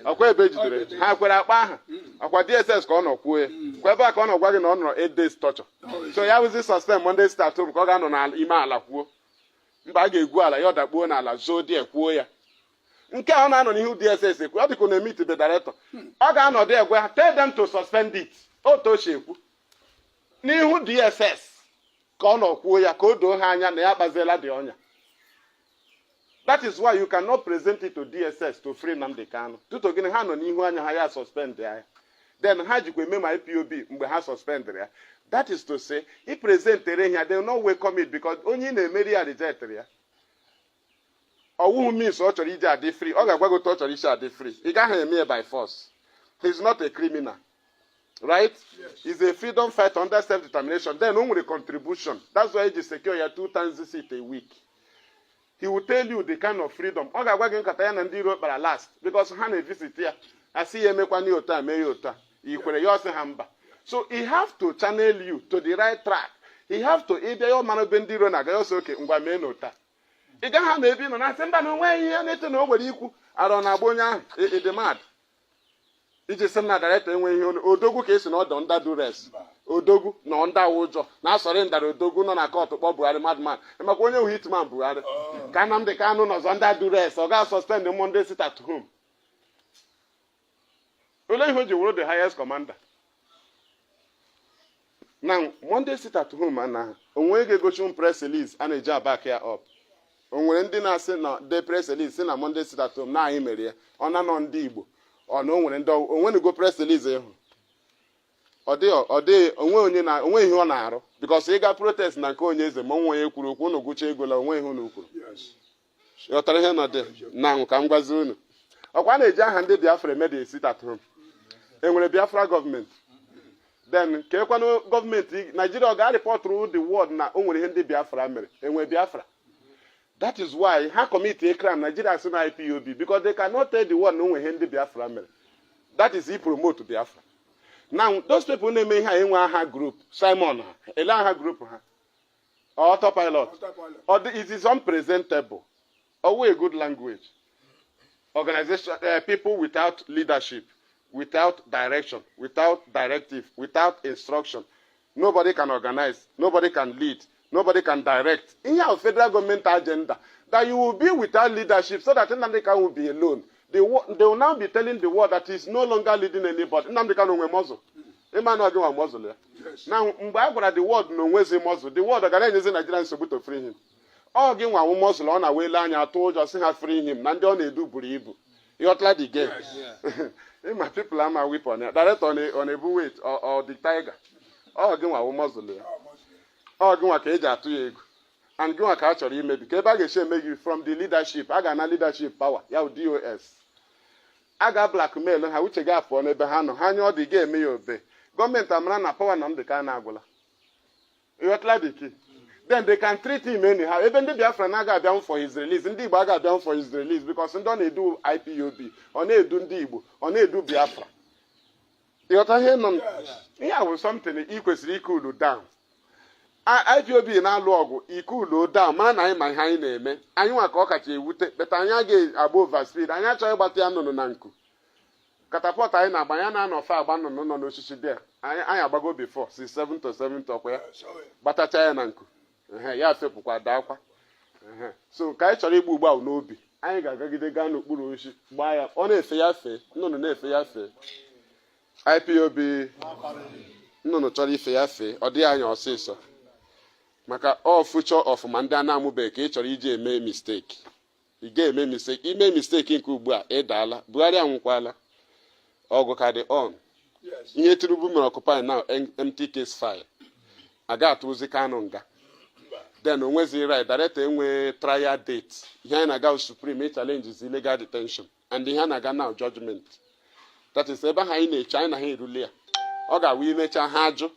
ọkwa ebe ejidere ha kwere akpa aha ọkwa DSS ka ọ nọ kwuo ya kwa ebe a ka ọ nọ gwa gị na ọ nọrọ 8 days torture so ya wụzi suspend Monday sit at home ka ọ ga-anọ n'ime ala kwuo mba a ga-egwu ala ya ọ dakpuo n'ala zoo die kwuo ya nke ọ na-anọ n'ihu DSS ekwu ọ dịka na-emit the director ọ ga-anọdụ egwe ha tell them to suspend it otochi ekwu n'ihu DSS ka ọ nọ kwuo ya ka o doo ha anya na ya kpaziela dị ọnya. That is why you cannot present it to DSS to free Nnamdi Kanu. Tuto gịnị ha nọ n'ihu anya ha ya suspend ya. Then ha jikwa eme ma IPOB mgbe ha suspend ya. That is to say, he presentere ya, they will not welcome it because onye na-emeri ya reject ya. Ọwụhụ means ọ chọrọ ije adị free. Ọ ga-agwa gị otu ọ chọrọ isi adị free. Ị gaghị eme ya by force. He is not a criminal. Right? Yes. He's a freedom fighter under self-determination. Then only contribution. That's why he secure ya 2 times visit a week. He will tell you the kind of freedom. Ọ ga-agwa gị nkata ya na ndị iro kpara last because ha na-visit ya. Asị ya emekwa n'ota mee ya ota. Ikwere ya ọsị ha mba. So he have to channel you to the right track. He have to ịbịa ya ọmara be ndị iro na-aga ya ọsọ oke ngwa mee n'ota. Ị gaghị ha na-ebi nọ na-asị mba na onwe ihe na-eto na o nwere ikwu arọ na-agba onye ahụ ịdị mad. Iji sị na director enwe ihe odogwu ka esi na ọdọ nda dures odogwu na nda ụjọ na-asọrị ndara odogwu nọ na kọtụ kpọ Buhari madman makwa onye wu hitman Buhari ka Nnamdi Kanu nọzọ nda dures ọ ga-suspend Monday sit at home. Olee ihe o ji wụrụ the highest commander na Monday sit at home ana onwe ga-egochi press release a na-eji back ya up. O nwere ndị na-asị na the press release si na Monday sit at home na anyị mere ya ọ na nọ ndị Igbo ọ na onwere ndị onwere go press release ịhụ ọ dị onwe ihe ọ na-arụ because ị ga protest na nke onye eze ma onwe ya kwuru okwu unu gụcha ego la onwe ihe unu kwuru yọtara ihe nọ dị na ka m gwazi unu ọkwa na-eji aha ndị Biafra eme sit at home enwere Biafra gọọmenti then ka ekwanụ gọọmenti Nigeria ọ ga-report through the world na o nwere ihe ndị Biafra mere enwe Biafra. That is why ha commit a crime Nigeria as an IPOB because they cannot tell the world no one hindi Biafra mere. That is he promote Biafra. Now those people name ha enwe aha group Simon ele aha group ha autopilot or it is unpresentable or a good language organization people without leadership, without direction, without directive, without instruction. Nobody can organize, nobody can lead. Nobody can direct. In your federal government agenda, that you will be without leadership so that Nnamdi Kanu will be alone. They will now be telling the world that he is no longer leading anybody. Nnamdi Kanu is a muzzle. Emmanuel is a muzzle. Now, the world no way a muzzle. The world organizes Nigerians to free him. All give one muzzle on a way line. I told you, I say free him. Nandi on a do buribu. You are like the game. My people are my weapon. Direct on a bullet or the tiger. All give one muzzle. Ọ gịnwa ka eji atụ ya ego and gịnwa ka a chọrọ imebi ka ebe a ga-eche emeghị from the leadership a ga-ana leadership power ya DOS a ga-blackmail ha uche ga-apụọ n'ebe ha nọ ha anya ọ dị ga-eme ya obe gọọmenti amara na power Nnamdi Kanu agwụla ịghọtala the key then they can treat him anyhow ebe ndị Biafra na-aga abịanwụ for his release ndị Igbo aga abịanwụ for his release because ndị ọ na-edu IPOB ọ na-edu ndị Igbo ọ na-edu Biafra ịghọta ihe nọ ihe a bụ something ị kwesịrị ikulu down. IPOB na-alụ ọgụ ikulu down ma na anyị ma ihe anyị na-eme anyị nwa ka ọ kacha ewute beta anyị agaghị agba overspeed anyị achọghị ịgbata ya nnụnụ na nku katapọt anyị na-agba ya na-anọfe agba nnụnụ nọ n'osisi dị anyị agbago before si 7 to 7 ọkwa ya gbatacha ya na nku ya fepụkwa daakwa so ka anyị chọrọ igbu ugbu ahụ n'obi anyị ga-agagide gaa n'okpuru oshi gbaa ya ọ na-efe ya fee nnụnụ na-efe ya fee IPOB nnụnụ chọrọ ife ya fee ọ dịghị anya ọsịsọ maka all future of ma ndị a na-amụbeghị ka ị chọrọ iji eme mistake ị ga-eme mistake ime mistake nke ugbu a ịdaala Buhari anwụkwala ọgụ ka dị on ihe Tinubu mere occupy now empty case file aga atụzi Kanu nga then onwezi right director enwe trial date ihe anyị na-aga Supreme challenge is illegal detention and ihe na-aga now judgment that is ebe ha anyị na-eche anyị na ha erule ya ọ ga-awụ imecha ha ajụ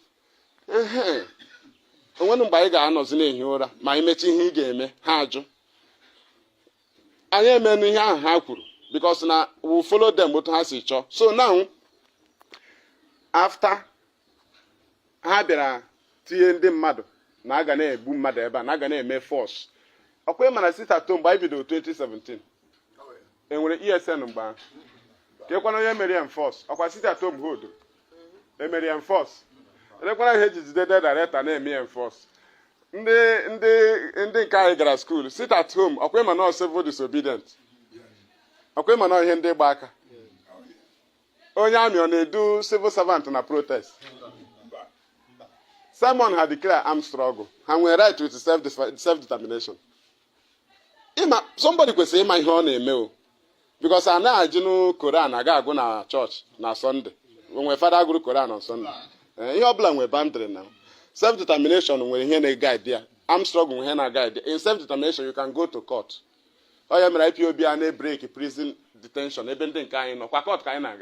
onwere mgbe anyị ga-anọzi n'ehi ụra ma imechi ihe ị ga-eme ha ajụ anyị emenụ ihe ahụ ha kwuru because na we follow them otu ha si chọọ so now after ha bịara tinye ndị mmadụ na aga na-egbu mmadụ ebe a na aga na-eme force. Ọkwa mana sit at home mgbe anyị bidoro 2017 enwere ESN mgbe ahụ kekwana onye mere enforce ọkwa sit at home hold emere enforce elekwana ihe jijide director na-eme enforce ndị nke anyị gara school sit at home ọkwa ịma na civil disobedient ọkwa ịma na ihe ndị gba aka onye amị ọ na-edu civil servant na protest. Simon had declared armed struggle. And we right with self-determination. Somebody could say my honor email. Because I know I do Quran, I go na church na Sunday. When my father go to Quran on Sunday. You blame we boundary now. Self-determination when you guide there. Armed struggle when you guide there. In self-determination you can go to court. Oh yeah, my IPOB and break prison detention. Even kind of court kind of.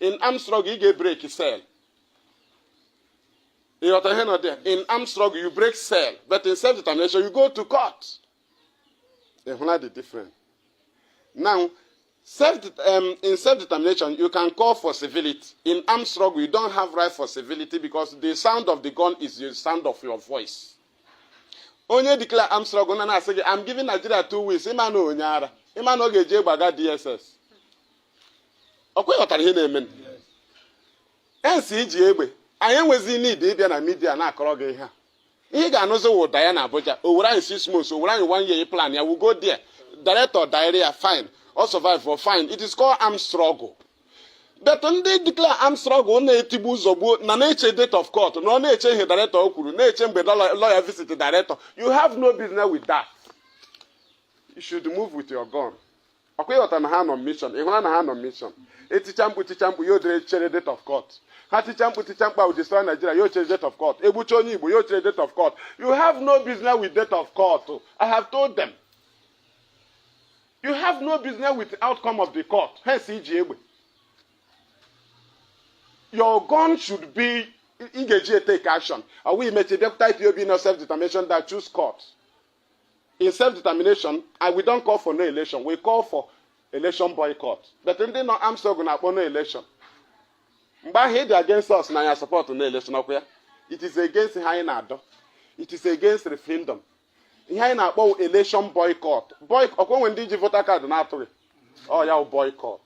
In armed struggle you get break cell. In armed struggle, you break cell. But in self-determination, you go to court. It's not the difference. Now, in self-determination, you can call for civility. In armed struggle, you don't have right for civility because the sound of the gun is the sound of your voice. Onye declare armed struggle, and I say, I'm giving Nigeria 2 weeks. Imano Onyara. Imano Geje Baga DSS. Okay, what are you naming? NCGB. I enwezi need ịbịa na media na-akọrọ gị ihe a. Ihe ga-anụzi wụ Diana Abuja. O were anyị 6 months, o were anyị 1 year plan ya. We go there. Director diarrhea fine. Or survive for fine. It is called armed struggle. But when they declare armed struggle, na-etibu ụzọ na na-eche date of court. Na na-eche ihe director o kwuru, na-eche mgbe lawyer visit the director. You have no business with that. You should move with your gun. Ọkwa ịghọta na ha nọ mission. Ịhụna na ha nọ mission. Eticha mkpu ya odere chere date of court. Teacher will destroy Nigeria. You change date of court. Ebuchoni Igbo, you change date of court. You have no business with date of court. I have told them. You have no business with the outcome of the court. Hence, your gun should be engaged take action. Are we make a type you be no self-determination that choose court? In self-determination, we don't call for no election. We call for election boycott. But in the armed struggle, no election. But he against us now you support no election up here. It is against Hainado. It is against referendum. Hainado election boycott. Boycott when did you vote a card na aturi? Oh yeah, boycott.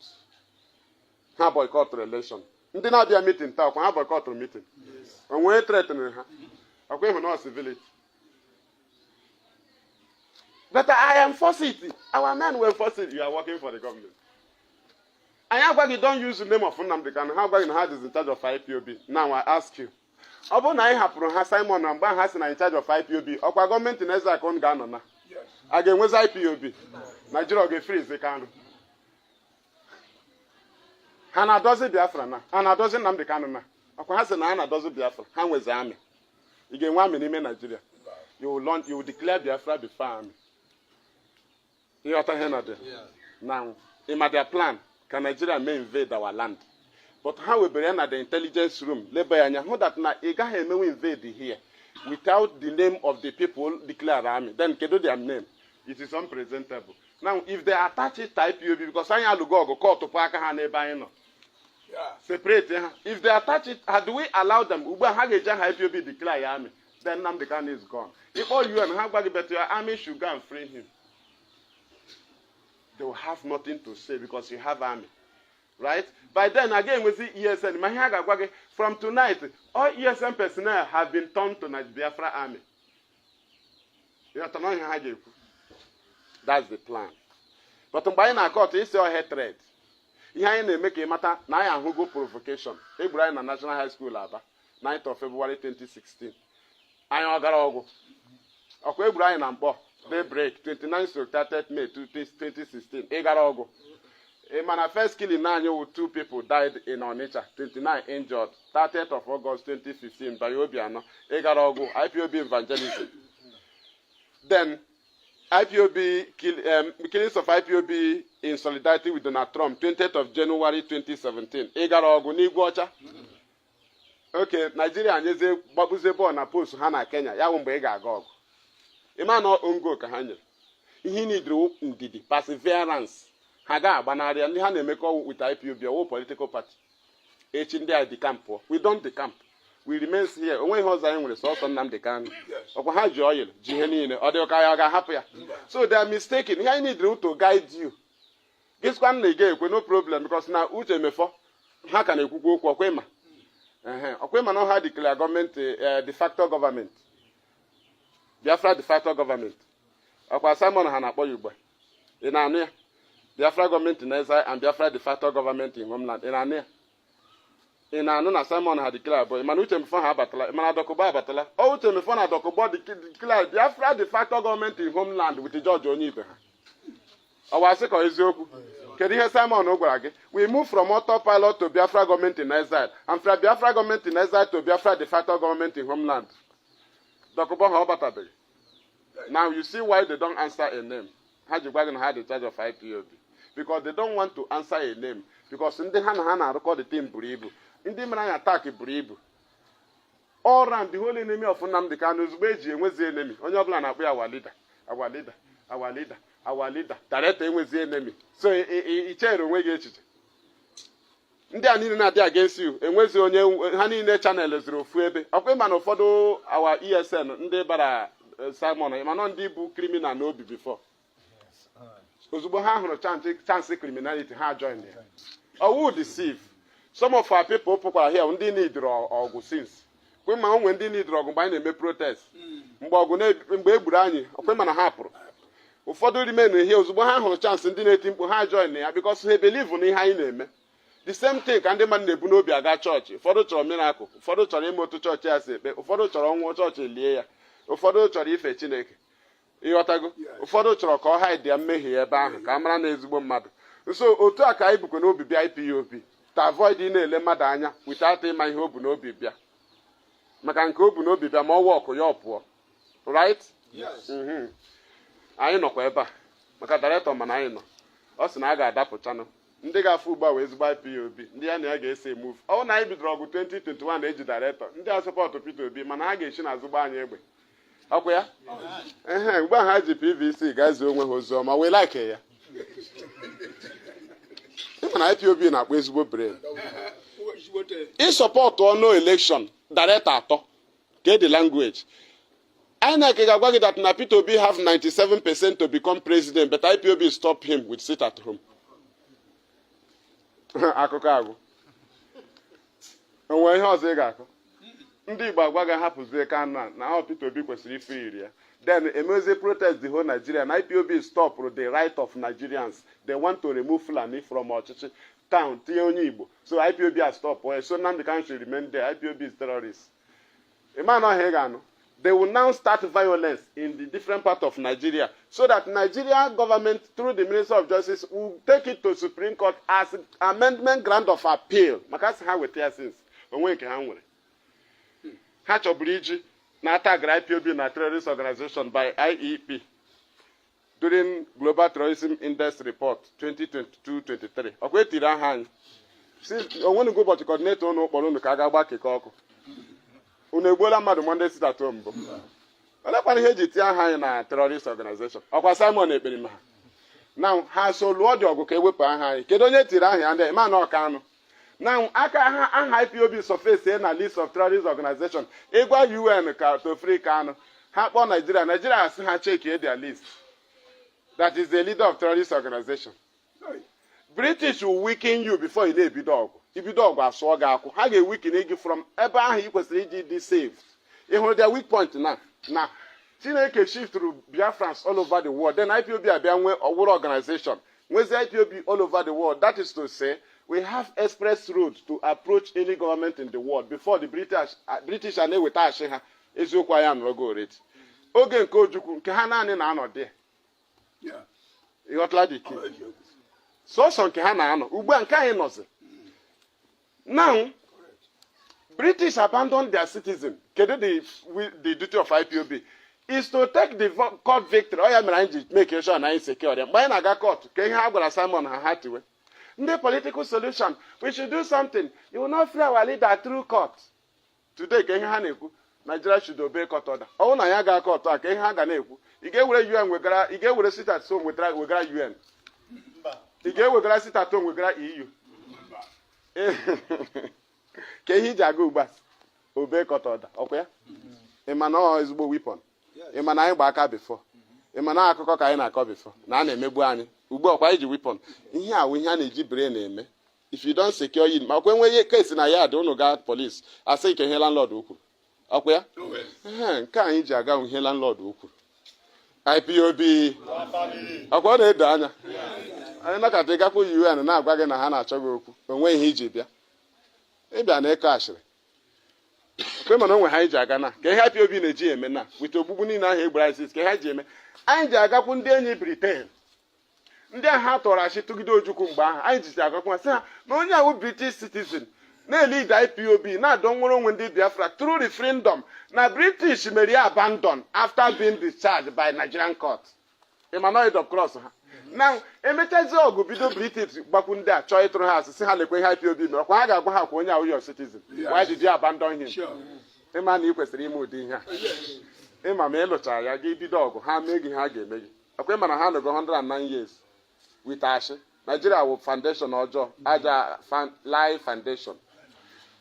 Ha boycott the election. Ndi na bia meeting talk, ha boycott the meeting. Yes. And we threaten ha. Okay, we no civility. But I am forced it. Our men were forced it. You are working for the government. And how about you don't use the name of Nnamdi Kanu? How about you know is in charge of IPOB? Now I ask you. Obo na ihapuru ha Simon na mgba ha si na in charge of IPOB. Okwa government in Ezra kon ga no na. Yes. Again with IPOB. Nigeria go freeze Kanu. Ha na dozi Biafra na. Ha na dozi Nnamdi Kanu na. Okwa ha si na ha na dozi Biafra. Ha nweze army. You get one n'ime Nigeria. You will declare Biafra before army. You understand that? Now, in their plan, can Nigeria may invade our land? But how we bring at the intelligence room, labor that na Igahe may invade here without the name of the people declare army. Then can do their name. It is unpresentable. Now, if they attach it type UB, because I have to go call to Parker and Ebanino. Separate. If they attach it, how do we allow them? Uba Hageja IPOB declare army. Then Nnamdi Kanu is gone. If all you and Hagbagi bet your army should go and free him. They will have nothing to say because you have army. Right? By then, again, we see ESN. From tonight, all ESN personnel have been turned to the Biafra army. That's the plan. But by na court, it's your hatred. You make a matter, now I go provocation. Ibrahim na National High School, 9th of February 2016. I am Garago. Okay, Ibrahim and Bo. Daybreak, 29th to 30th May 2016. Egarago. A manifest killing 9 with 2 people died in Onitsha. 29 injured. 30th of August 2015 by Obiano. Egarago. IPOB Evangelism. Then IPOB killings of IPOB in solidarity with Donald Trump. 20th of January 2017. Egarago Niguacha. Okay, Nigeria and Yeze Babuzebo na post Hana Kenya. Yawumbe Egagog. Imano Ungo Kahanya. He need ndidi perseverance. Haga Banari and Hana Meko with IPOB or political party. H in there the camp. We don't the camp. we remain here. Onwe ihe ọzọ anyị nwere sọsọ Nnamdi Kanu. Ọkwa ha ji oil, ji ihe niile. Ọ dị ka ya ga-ahapụ ya. So they are mistaken. Ihe anyị need to guide you. Gịsịkwa nna ige ekwe no problem because na uche mefọ ha ka na-ekwukwa okwu ọkwema. Ọkwema na ha declare gọọmenti de facto government. Biafra de facto government. Ọkwa Simon ha na-akpọ ya ugbu a. Ị na-anụ ya? Biafra government in exile and Biafra de facto government in homeland. Ị na-anụ ya? Ị na-anụ na Simon ha declare bụ mana uche mefọ ha abatala mana Dokubo abatala. O uche mefọ na Dokubo declare Biafra de facto government in homeland with George Onyibe ha. Ọ wasị ka eziokwu. Kedu ihe Simon gwara gị? We move from autopilot to Biafra government in exile and from Biafra government in exile to Biafra de facto government in homeland. Dokubo ha ọbatabeghị. Now you see why they don't answer a name. Ha ji gwa gị na ha dị charge of IPOB. Because they don't want to answer a name. Because ndị ha na ha na-arụkọ the team buru ibu. Ndị mere anyị attack buru ibu. All round the whole enemy of Nnamdi Kanu ozugbo eji enwezi enemy. Onye ọbụla na-akpọ ya our leader, our leader, our leader, our leader. Director enwezi enemy. So i chere onwe gị echiche. Ndị a niile na-adị against you. Enwezi onye ha niile channel zuru ofu ebe. Ọkwa ịma na ụfọdụ our ESN ndị bara Simon mana ndị bụ criminal n'obi before. Ozugbo ha hụrụ chance criminality ha join ya. Owu deceive. Some of our people pụkwara here ndị need ọgụ since. Kwe ma onwe ndị need ọgụ mgbe anyị na-eme protest. Mgbe egburu anyị, okwe ma na ha pụrụ. Ụfọdụ remain here ozugbo ha hụrụ chance ndị na-eti mkpu ha join ya because they believe na ihe anyị na-eme. The same thing ka ndị mmadụ na-ebu n'obi aga chọọchị. Ụfọdụ chọrọ miracle, ụfọdụ chọrọ ime otu chọọchị ya si ekpe, ụfọdụ chọrọ ọnwụ chọọchị lie ya, ụfọdụ chọrọ ife Chineke. Ịghọtago? Ụfọdụ chọrọ ka ọ hide ya mmehie ebe ahụ ka a mara na ezigbo mmadụ. So otu a ka anyị bukwa n'obi bịa IPOB to avoid ị na-ele mmadụ anya without ịma ihe o bu n'obi bịa. Maka nke o bu n'obi bịa ma ọ wọkụ ya ọ pụọ. Right? Yes. Anyị nọkwa ebe a maka director mana anyị nọ. Ọ sị na a ga-adapụchanụ. Ndị ga-afụ ugbu a wee ezigbo IPOB ndị ya na ya ga-ese move. Ọ na anyị bidoro ọgụ 2021 na-eji director ndị a sọpọtụ Peter Obi mana ha ga-echi n'azụ gba anyị egbe. Ọkwa ya? Ugbu a ha ji PVC gazie onwe ha ozi ọma wee like ya. Ịma na IPOB na-akpọ ezigbo brain. Ịsọpọtụ ọnụ election director atọ ke the language. INEC ga-agwa gị that na Peter Obi have 97% to become president but IPOB stop him with sit at home. Akụkọ agwụ. Onwe ihe ọzọ ị ga-akọ. Ndị Igbo agwa ga-ahapụzie Kanu na ọ Peter Obi kwesịrị ife iri ya. Then emezi protest the whole Nigeria and IPOB stop the right of Nigerians. They want to remove Fulani from ọchịchị town tinye onye Igbo. So IPOB has stopped. So Nnamdi Kanu should remain there. IPOB is terrorists. Ịma na ọhịa ga-anụ. They will now start violence in the different parts of Nigeria so that Nigeria government through the Minister of Justice will take it to Supreme Court as amendment ground of appeal. Makasi ha weta since onwe nke ha nwere. Ha chọburu iji na-atagara IPOB na terrorist organization by IEP during Global Terrorism Index Report 2022-23. Ọkwa etiri aha anyị. Onwenugo ụbọchị coordinator ụnụ kpọrọ ụnụ ka a ga-agba keke ọkụ. Unu egbuola mmadụ Monday sit at home mbụ. Olekwana ihe eji tie aha anyị na terrorist organization. Ọkwa Simon Ekperima ha. Na ha so lụọ dị ọgụ ka ewepụ aha anyị. Kedu onye tiri aha ya ndị ma na Kanu? Now, aha IPOB surface na list of terrorist organization. Ịgwa UN ka to free Kanu. Ha kpọọ Nigeria. Nigeria asị ha check their list. That is the leader of terrorist organization. British will weaken you before you na-ebido ọgụ. Ibido ọgụ asụọ gị akwụ. Ha ga-eweaken gị from ebe ahụ ị kwesịrị iji dị saved. Ị hụrụ their weak point na. Na Chineke shift through Biafrans all over the world. Then IPOB abịa nwee ọwụrụ organization. Nwezi IPOB all over the world. That is to say, we have express roads to approach any government in the world before the British are na-eweta achị ha eziokwu anyị anọrọgo already. Oge nke Ojukwu nke ha naanị na-anọ dị. Ịghọtala dị ike. Sọsọ nke ha na-anọ. Ugbu a nke anyị nọzi. Now, British abandoned their citizen. Kedu the duty of IPOB is to take the court victory. Ọ ya mere anyị ji make sure na anyị secure ya. Mgbe anyị na-aga court, ka ihe ha gwara Simon ha tiwe. The political solution, we should do something. You will not free our leader through court. Today, Nigeria should obey court order. Oh, na ya ga court order. You get where UN you get where sit at home with UN. You get where sit at home with EU. Can he jago bas? obe kọtọda ọkwa ya ị ma na ọ ezigbo weapon ị ma na anyị gba aka before ị ma na akụkọ ka anyị na-akọ before na a na-emegbu anyị ugbu ọkwa iji weapon ihe a ihe a na-eji brain na-eme if you don't secure it makwa enweghị kesi na ya dị unu gaa police asị nke ihe landlord ukwu ọkwa ya nke anyị ji aga ihe landlord ukwu IPOB ọkwa ọ na-edo anya anyị nakọta ịgakwa UN na-agwa gị na ha na-achọ gị okwu onwe ihe iji bịa ịbịa na ịkọ ashịrị okwe mana onwe ha iji aga na ka ihe IPOB na-eji eme na wite ogbugbu niile ahụ egbara isis ka ha ji eme anyị ji agakwu ndị enyi Britain ndị ahụ ha tọrọ achị tụgide Ojukwu mgbe ahụ anyị jizi agakwa sị ha na onye ahụ British citizen na-elid IPOB na-adọ nwere onwe ndị Biafra through referendum na British mere ya abandon after being discharged by Nigerian court Emmanuel of cross ha na emechazi ọgụ bido British gbakwu ndị a chọọ ịtụrụ ha asịsị ha lekwe ihe IPOB mere ọkwa ha ga-agwa ha kwa onye ahụ your citizen why did you abandon him ịma na ị kwesịrị ime ụdị ihe a ịma ma ịlụchara ya gị bido ọgụ ha mee gị ha ga-eme gị ọkwa ịma na ha nọgo 109 years with ashị Nigeria wụ foundation ọjọọ aja lie foundation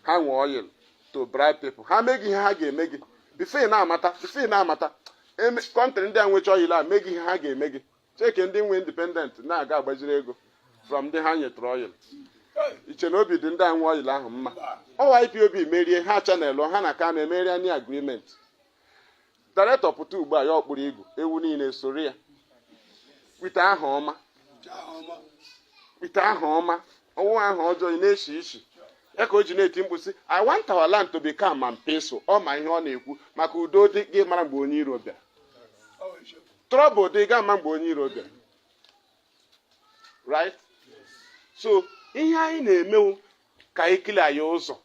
ha nwe oil to bribe people ha mee gị ihe ha ga-eme gị bifo na-amata kọntrị ndị a nwecha oil a mee gị ihe ha ga-eme gị cheke ndị nwe independent na-aga agbaziri ego from ndị ha nyetụrụ oil iche na obi dị ndị a nwe oil ahụ mma ọwa IPOB merie ha chanel ha na ka na-emeri anyị agreement director pụta ugbu a ya ọkpụrụ igwu ewu niile soro ya wite aha ọma ọnwụ ahụ ọjọọ ị na-eshi ishi ya ka o ji na-eti mkpu sị I want our land to become and peaceful ọ ma ihe ọ na-ekwu maka udo dị gị mara mgbe onye iro bịara trouble dị ga ama mgbe onye iro bịara right so ihe anyị na-emewu ka anyị kilia ya ụzọ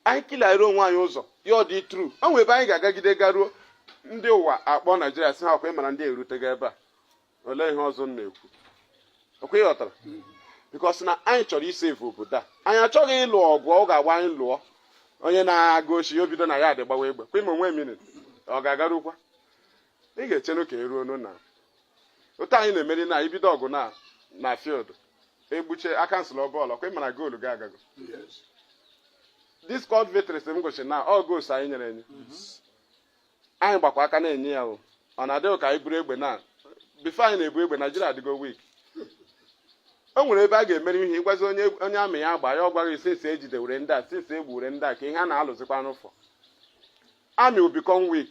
anyị kiliara onwe anyị ụzọ ya ọ dị true o nwebe anyị ga-agagide garuo ndị ụwa akpọ Naijiria sị ha ọkwa ịmara ndị erutego ebe a olee ihe ọzọ m na-ekwu ọkwa ịghọtara because na anyị chọrọ isevu obodo a anyị achọghị ịlụ ọgụ ọ ga-agba anyị lụọ onye na-aga ochi obido na ya adị gbawa egbe kwa ime onwe minit ọ ga-agarukwa ị ga-echenụ ka eruo na otu anyị na-emeri na ibido ọgụ na field egbuche akansụl bọọlụ ọkwa ịmara goolu ga agago this court victory m gochi na ọ goos anyị nyere enye anyị gbakwa aka na-enye ya ọ na-adịghị ka anyị buru egbe na bifo anyị na-ebu egbe Nigeria adịgo weak o nwere ebe a ga-emeri ihe ịgwazi onye amị ya agba ya ọ gwaghị sinsi ejidewere ndị a sinsi egbure ndị a ka ihe a na-alụzikwa n'ụfọ army will become weak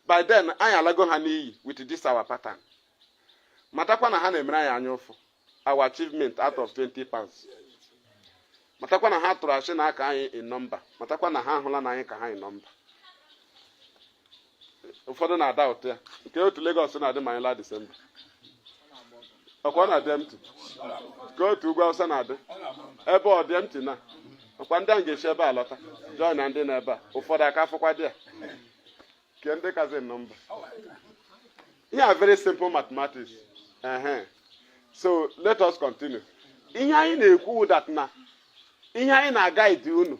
by then anyị alago ha n'iyi with this our pattern matakwa na ha na-emere anyị anya ụfụ our achievement out of 20 pounds matakwa na ha tụrụ achị n'aka anyị in number matakwa na ha ahụla na anyị ka ha in number ụfọdụ na-ada ụtọ ya nke otu Lagos na-adị ma anyị la December ọkwa na-adị empty ka otu ugwu Awụsa na-adị ebe ọ dị empty na ọkwa ndị a ga-esi ebe a lọta join na ndị na-ebe a ụfọdụ aka afọkwa dị ya ke ndị kazi nọmba ihe a very simple mathematics so let us continue ihe anyị na-ekwu that na ihe anyị na-agaidi unu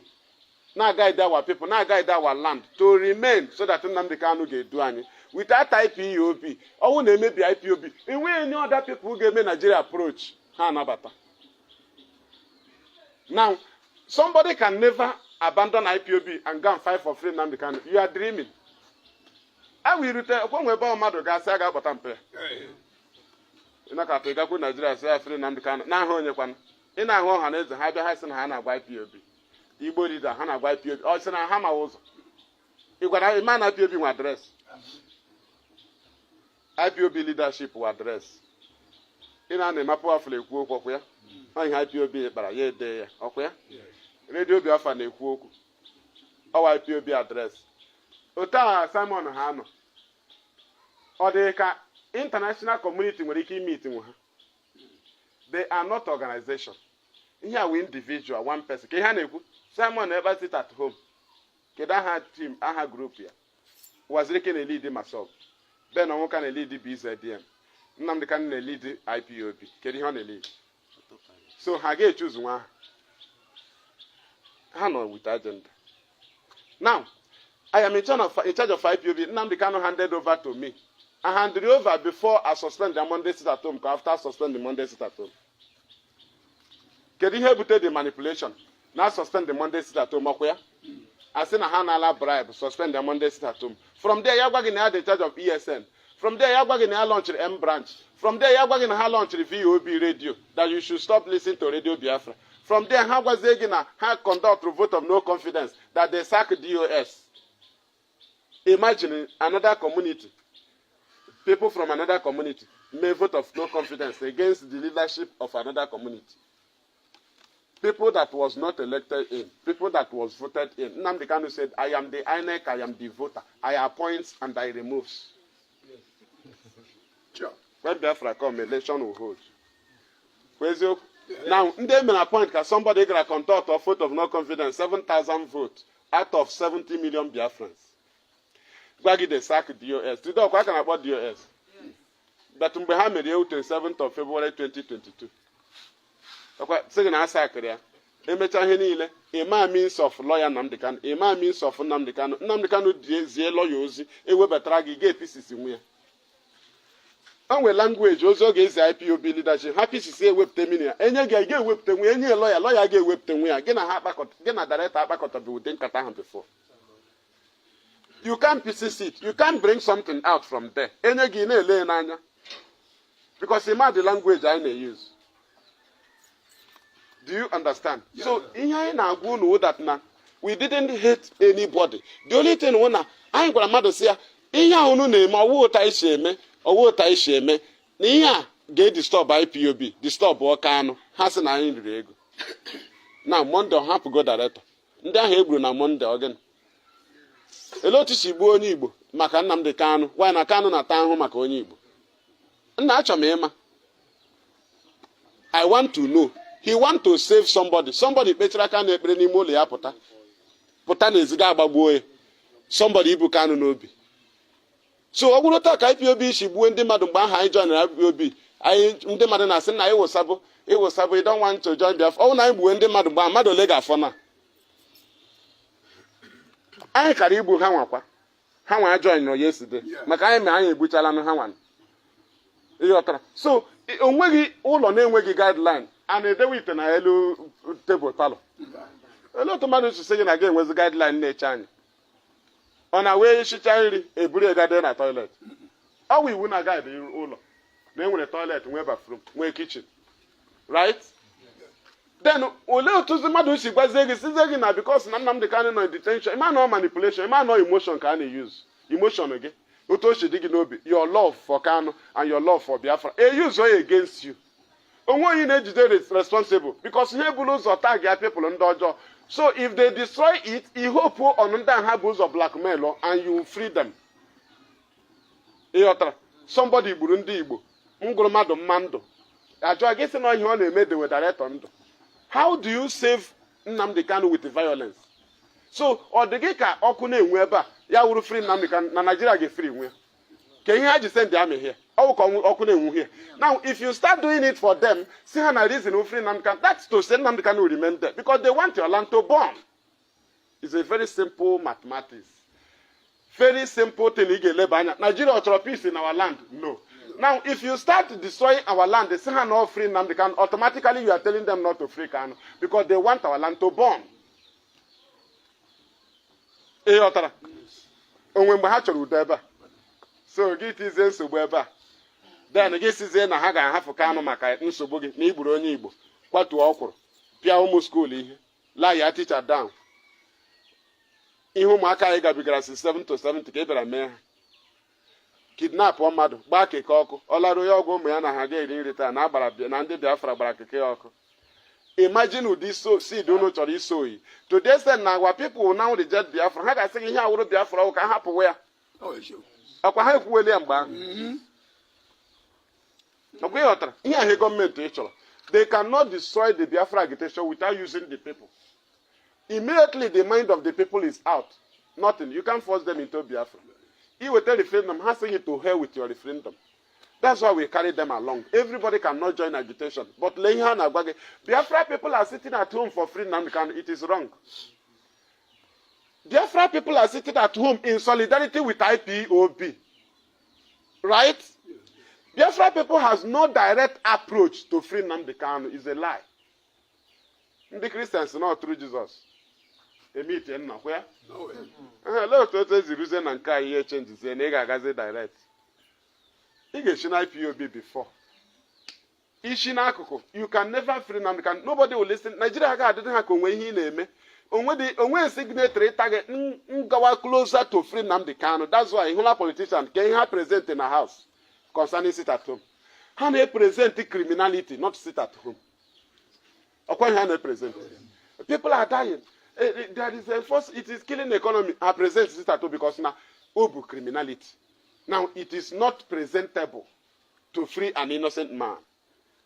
na-agaidi our people na-agaidi our land to remain so that Nnamdi Kanu ga-edu anyị without IPOB ọnwụ na-emebi IPOB enweghị any other people ga-eme Nigeria approach ha anabata. Now somebody can never abandon IPOB and go and fight for free Nnamdi Kanu. You are dreaming. I will return when we buy mmadụ ga-asị a ga-agbata mpe ị na-akata ịgakwu Nigeria sị ya free Nnamdi Kanu na-ahụ onye kwana ị na-ahụ ọha na eze ha bịa ha sị na ha na-agba IPOB Igbo leader ha na-agba IPOB ọ sị na ha ma ụzọ ị gwara ịma na IPOB nwe adreesị IPOB leadership were address. Ị na-emapụ afọ ekwu okwu ọkwa ya ihe IPOB kpara ya ede ya ọkwa ya redio Biafra na-ekwu okwu ọwa IPOB address otu a Simon ha nọ ọ dị ka international community nwere ike ime itinwe ha they are not organization ihe a wee individual one person ka ihe a na-ekwu Simon ebe sit at home kedu aha team aha group ya Wazirike na-elidi Masop Ben Onwuka na-elidi BZDM Nnamdi Kanu na-elidi IPOB kedu ihe ọ na-elidi so ha ga-echuzu nwa ha nọ with agenda. Now I am in charge of IPOB. Nnamdi Kanu handed over to me. I handed over before I suspend the Monday sit at home after suspend the Monday sit at home. Kedu ihe butere the manipulation na suspend the Monday sit at home ọkwa ya As in a hanala bribe, suspend their Monday sit at home. From there, Yagwagin had the charge of ESN. From there, Yagwagin had launched the M branch. From there, Yagwagin had launched the VOB radio, that you should stop listening to Radio Biafra. From there, Hagwazegina had conduct a vote of no confidence, that they sack DOS. Imagine another community, people from another community, may vote of no confidence against the leadership of another community. People that was not elected in, people that was voted in. Nnamdi Kanu said, I am the INEC, I am the voter. I appoint and I remove. Sure. When Biafra come, election will hold. Now, they may appoint because somebody got a conduct of vote of no confidence, 7,000 votes out of 70 million Biafrans. Gbagi the sack DOS. Today, what can I about DOS? That Mbehammed the 7th of February 2022. Second answer, emecha ihe niile, ịma means of lawyer Nnamdi Kanu, ịma means of Nnamdi Kanu. Nnamdi Kanu zie lawyer ozi, ewebetara gị ga PCC nwe ya. Onwe language ozi oge ezi IPOB leadership, ha PCC ewepụta mini ya. Enye gị ga-ewepụta nwe ya, enye lawyer ga-ewepụta nwe ya. Gị na ha akpakọta, gị na director akpakọta bụ ụdị nkata ahụ before. You can't PCC it. You can't bring something out from there. Enye gị na-ele n'anya. Because ịma the language I na-use. Do you understand? Yeah. So, that we didn't hate anybody. The only thing I ain't going to say, get disturbed by IPOB, disturb Kanu, has an ego. Now, Monday, I have to go director. Then Hebrew na Monday again. A lot of Shibu Onibo, Makanam de Kanu, why na Kanu na Tango Makonibo. I want to know. He want to save somebody. Somebody Petra can ebere mole ya pụta. Pụta na eziga agbagbuo. Somebody ibu Kanu n'obi. So ogwuro ta ka IPOB shi gbuo ndị mmadụ mgbe aha anyị join IPOB. Anyị ndị mmadụ na-asị na iwosabo, you don't want to join Biafra. Ọ na anyị gbuo ndị mmadụ mgbe mmadụ ole ga-afọ na. Anyị kara igbu ha nwakwa. Ha nwa join no yesterday. Maka anyị anyị egbuchala no ha nwa. Ịghọtara. So onweghị ụlọ na-enweghị guideline. And they wait na elu table talo. A lot of man is saying again was the guideline nature. On our way, she carried a bullet garden at toilet. How we win a guide the then with a toilet, we bathroom, we kitchen. Right? Then Ole to the mother she was saying because Nnamdi Kanu no detention. Man no manipulation, man no emotion can use. Emotion again. Your love for Kanu and your love for Biafra. A use against you. Onwe you need to is responsible because Hebrews or tag people in dojo. So if they destroy it, you hope on under Hebrews of blackmail and you free them. Somebody Burundi Igbo, Ngurumado Mando. I guess no you want to make the director. How do you save Nnamdi Kanu with the violence? So or the geka okune nweba ya wuru free Nnamdi Kanu na Nigeria get free nwe. Can you just send the army here? Now, if you start doing it for them, see how a reason who free Nnamdi Kanu, that's to say Nnamdi Kanu will remain there because they want your land to burn. It's a very simple mathematics. Very simple thing. Nigeria will peace in our land. No. Now, if you start destroying our land, they say no free Nnamdi Kanu, automatically you are telling them not to free Kanu because they want our land to burn. So get is nsogbu then get is na ha ga-ahafụ Kanu maka nsogbu gị na igburu onye Igbo kwatu ọkwụrụ pịa ụmụ school ihe lay ya teacher down ihe ụmụaka anyị gabigara 7 to 70 ka e bịara mee ha kidnap mmadụ gbaa keke ọkụ ọlarụ ya ọgwụ ụmụ ya na ha ga-eri nri taa na agbara na ndị Biafra gbara keke ọkụ. Imagine ụdị seed unu chọrọ iso oyi today say na our people now reject Biafra ha ga-asị gị ihe awụrụ Biafra ka ha hapụwe ya. Akwa ha ekwuwele ya mgbe ahụ. Okay, here government they cannot destroy the Biafra agitation without using the people. Immediately the mind of the people is out. Nothing. You can't force them into Biafra. You will tell the referendum, has to to hell with your referendum. That's why we carry them along. Everybody cannot join agitation. But Biafra people are sitting at home for free now. It is wrong. Biafra people are sitting at home in solidarity with IPOB. Right? Biafra people has no direct approach to free Nnamdi Kanu. It's a lie. The Christians not through Jesus. emite nnọkwa ya lee otu eziruzie na nke a ihe chenjizie na ị ga-agazi direct ị ga-echi na IPOB before ishi n'akụkụ you can never free Nnamdi Kanu. Nobody will listen. Nigeria ga-adịdị ha ka onwe ihe ị na-eme onwe signatory target ngawa closer to free Nnamdi Kanu. That's why ịhụla politician ka ihe ha present in the house concerning sit at home ha na-present criminality not sit at home. Ọkwa ihe ha na-present people are dying. There is a force, it is killing the economy. I present sit at home because now obu criminality. Now it is not presentable to free an innocent man.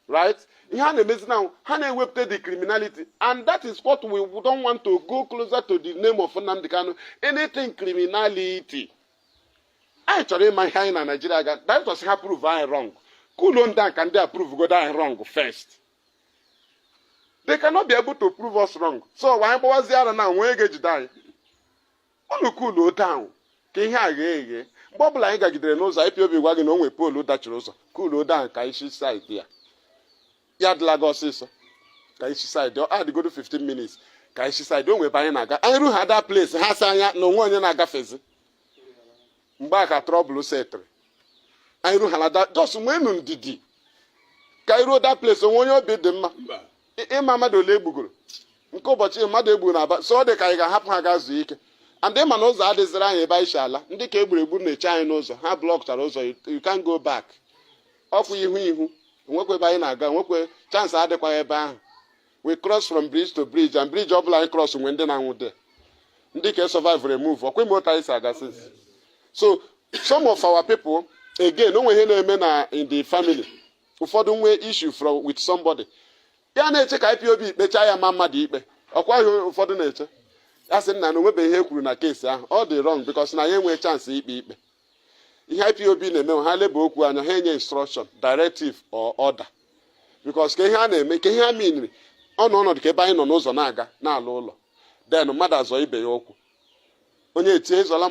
Right? Now, ewepụta the criminality, and that is what we don't want to go closer to the name of Nnamdi Kanu. Anything criminality. I chọrọ ịma ihe anyị na Nigeria ga. That was how prove I wrong. Cool on down can they approve go down wrong first. They cannot be able to prove us wrong. So why was there now when you get down? Unu cool down. Ka ihe a ga-eghe. Mgbe ọbụla anyị gagidere n'ụzọ IPOB gwa gị na o nwere poolu dachiri ụzọ. Cool down ka isi side ya. Ya adịla gị ọsịsọ ka isi side ọ adịgodo 15 minutes ka isi side o nwebe anyị na-aga anyị ru ha da place ha sị anya na onwe onye na-agafezi mgbe aka trouble setịrị anyị ru ha na da just nwenu ndidi ka anyị ruo da place onwe onye obi dị mma ịma mmadụ ole egbugoro nke ụbọchị mmadụ egburu na aba so ọ dị ka anyị ga-ahapụ ha gaa zuo ike and ịma na ụzọ adịziri anyị ebe anyị si ala ndị ka egburu egbu na-eche anyị n'ụzọ ha blọkchara ụzọ you can go back ọkwụ ihu nwekwe ebe anyị na-aga nwekwe chance adịkwaghị ebe ahụ we cross from bridge to bridge and bridge ọbụla anyị cross nwe ndị na-anwụ de ndị ka survive remove ọkwe moto anyị si aga since. So some of our people again onwe ihe na-eme na in the family ụfọdụ nwee issue with somebody ya na-eche ka IPOB ikpecha ya ma mmadụ ikpe ọkwa ihe ụfọdụ na-eche ya sị na onwebe ihe kwuru na keesi ahụ ọ dị wrong because na ya enwee chance ikpe ihe IPOB na-eme ha leba okwu anya ha enye instruction directive or order because ka ihe a na-eme ka ihe a miniri ọnọdụ ka ebe anyị nọ n'ụzọ na-aga na-alụ ụlọ then mmadụ azọ ibe ya okwu onye etie ịzọla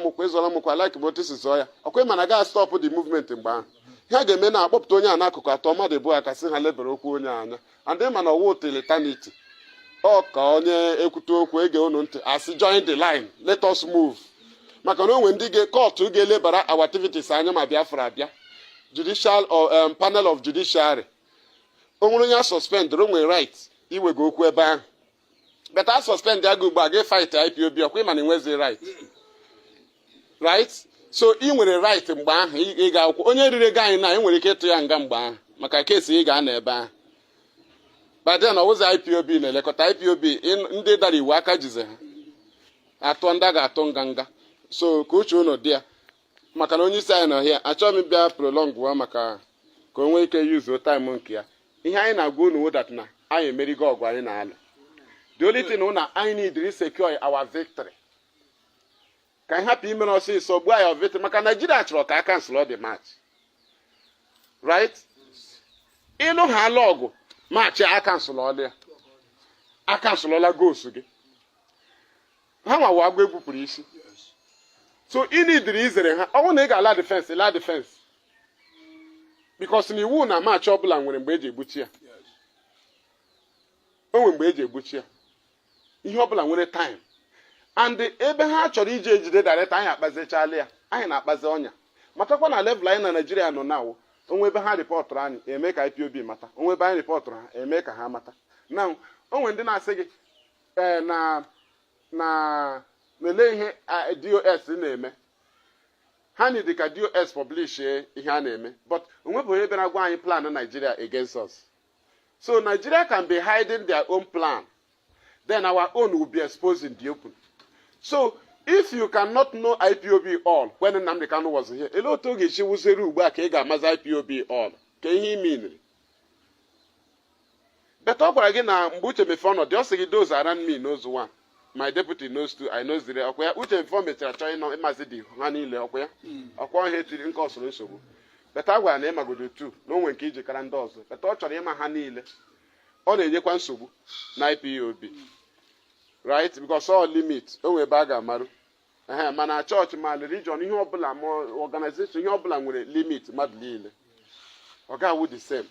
mụkwa like motis zọ ya ọkwa mana ga stop the movement mgbe ahụ ihe a ga-eme na-akpọpụta onye a n'akụkụ atọ mmadụ bụ aka sị ha lebere okwu onye anya andị mana ọwa otilitanity ọ ka onye ekwute okwu ege unu ntị asị join the line let us move maka na onwe ndị kọtụ ga-elebara our activities anya ma Biafra abịa judicial or panel of judiciary onwere onye suspend onwe right iwega okwu ebe ahụ but a suspend ya gị ugbu a ga fight IPOB ọkwa ịma na enwezi right so ị nwere right mgbe ahụ ị ga akwụkwọ onye rire gị anyị na enwere ike ịtụ ya nga mgbe ahụ maka kesi ị ga na ebe ahụ but then ọwụzi IPOB na-elekọta IPOB ndị dara iwu aka jize ha atụ ndị a ga-atụ nganga so ka uche unu dị ya maka na onye isi anyị nọ hịa achọghị m bịa prolong wa maka ka o nwee ike yuzuo time nke ya ihe anyị na-agwa unu wodat na anyị emerigo ọgụ anyị na-alụ the only thing na anyị need to secure our victory ka anyị hapụ imere ọsịsọ gbuo anyị victory maka Nigeria chọrọ ka a cancel the match right ịlụ ha alụ ọgụ match a cancelọla goals gị ha nwa agwa egbupụrụ isi so ị nidiri izere ha ọnwụ na ị ga-ala defense because na iwu na match ọbụla nwere mgbe eji egbuchi ya o nwere mgbe eji egbuchi ya ihe ọbụla nwere time and ebe ha chọrọ iji ejide director anyị akpazichala ya anyị na-akpazi ọnya matakwa na level anyị na Nigeria nọ na onwe ebe ha rịpọtụrụ anyị eme ka IPOB mata onwe ebe anyị rịpọtụrụ ha eme ka ha mata na onwe ndị na-asị gị na lelee ihe DOS na-eme ha need ka DOS publish ihe a na-eme but onwe bụ onye bịara gwa anyị plan Nigeria against us so Nigeria can be hiding their own plan then our own will be exposed in the open. So if you cannot know IPOB all when Nnamdi Kanu was here ele otu oge chi wuzere ugbu a ka ị ga-amazi IPOB all ka ihe iminiri but ọ gwara gị na mgbe uche mefe ọnọdụ ọ sị gị those around me knows one my deputy knows two I knows three ọkwa ya uche mefe mechara chọọ ịmazi dị ha niile ọkwa ya ọkwa ihe tiri nke ọsoro nsogbu but a gwara na ịmagodo two na onwe nke ijikara ndị ọzọ but ọ chọrọ ịma ha niile ọ na-enyekwa nsogbu na IPOB right because all limit onwe ebe a ga-amarụ mana chọọchị ma religion ihe ọbụla ma organization ihe ọbụla nwere limit mmadụ niile ọ ga-awụ the same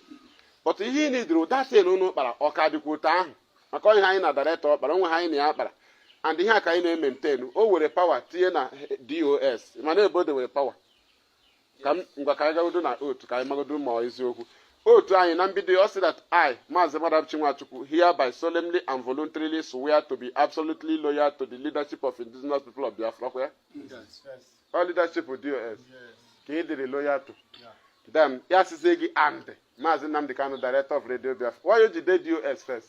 but ihe ị nidiri ụda sen unu kpara ọ ka dịkwa otu ahụ maka onye anyị na director kpara onwe ha anyị na ya kpara and ihe a ka anyị na-maintain. O were power tinye na DOS mana ebe o were power ka ngwa ka anyị gagodo na otu ka anyị magodo ma eziokwu. Otu anyị na mbido ọ sị that I, Mazi Maduabuchi, hereby solemnly and voluntarily swear to be absolutely loyal to the leadership of indigenous people of Biafra. Where? Yes. All leadership of DOS. Ka ị dịrị loyal to. Then, ya sịzie gị and Mazi Nnamdi Kanu, director of Radio Biafra. Why you did DOS first?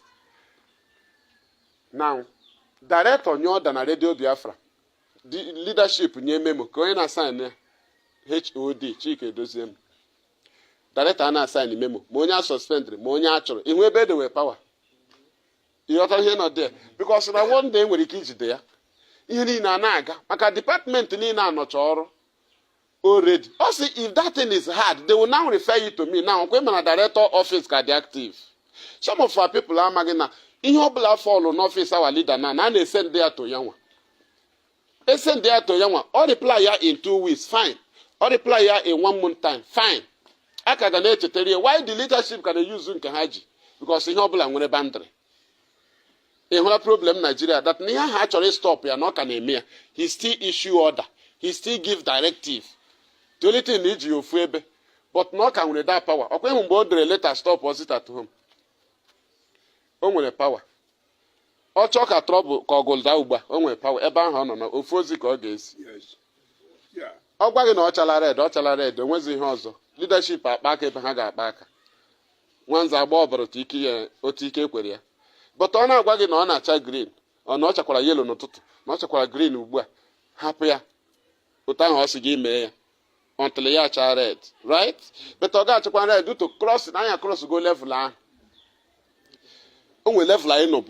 Now, director nye order na Radio Biafra. The leadership nye memo. Ka onye na-assign HOD, Chike Doziem. Director na-assign memo. Ma onye a suspended, ma onye a chọrọ. Inwe ebe edewe power. Ịghọtara ihe nọ there. Because na one day nwere ike ijide ya. Ihe niile a na-aga. Maka department niile anọcha ọrụ. Already. Also, if that thing is hard, they will now refer you to me. Now, when my director office can be active. Some of our people are magina. In your blood fall on office, our leader now, and they send there to Yanwa. They send there to Yanwa. Or reply here in 2 weeks, fine. Or reply here in 1 month time, fine. I can tell you why the leadership can use Zunkahaji. Because in your blood, when a bandre. A whole problem Nigeria that near actually stop here, not can emir. He still issue order. He still give directive. The only thing needs you febe, but not can with that power. Okay, when board the letter stop was it at home. Only power. Or talk a trouble called Goldauba, only power. Eban Hono, Ufozi Corges. Yes. Yeah. I'll bag in Ochala red, the Wednesday Hozo. Leadership at back at Haga back. One's a bobber Tiki Otike Queria. But on a wagon on a child green, or not a yellow, not a green ubwa. Happier. Utan Hossigi May. Until you are red, right? But I got to red due to cross and I cross go level line. Only level line no.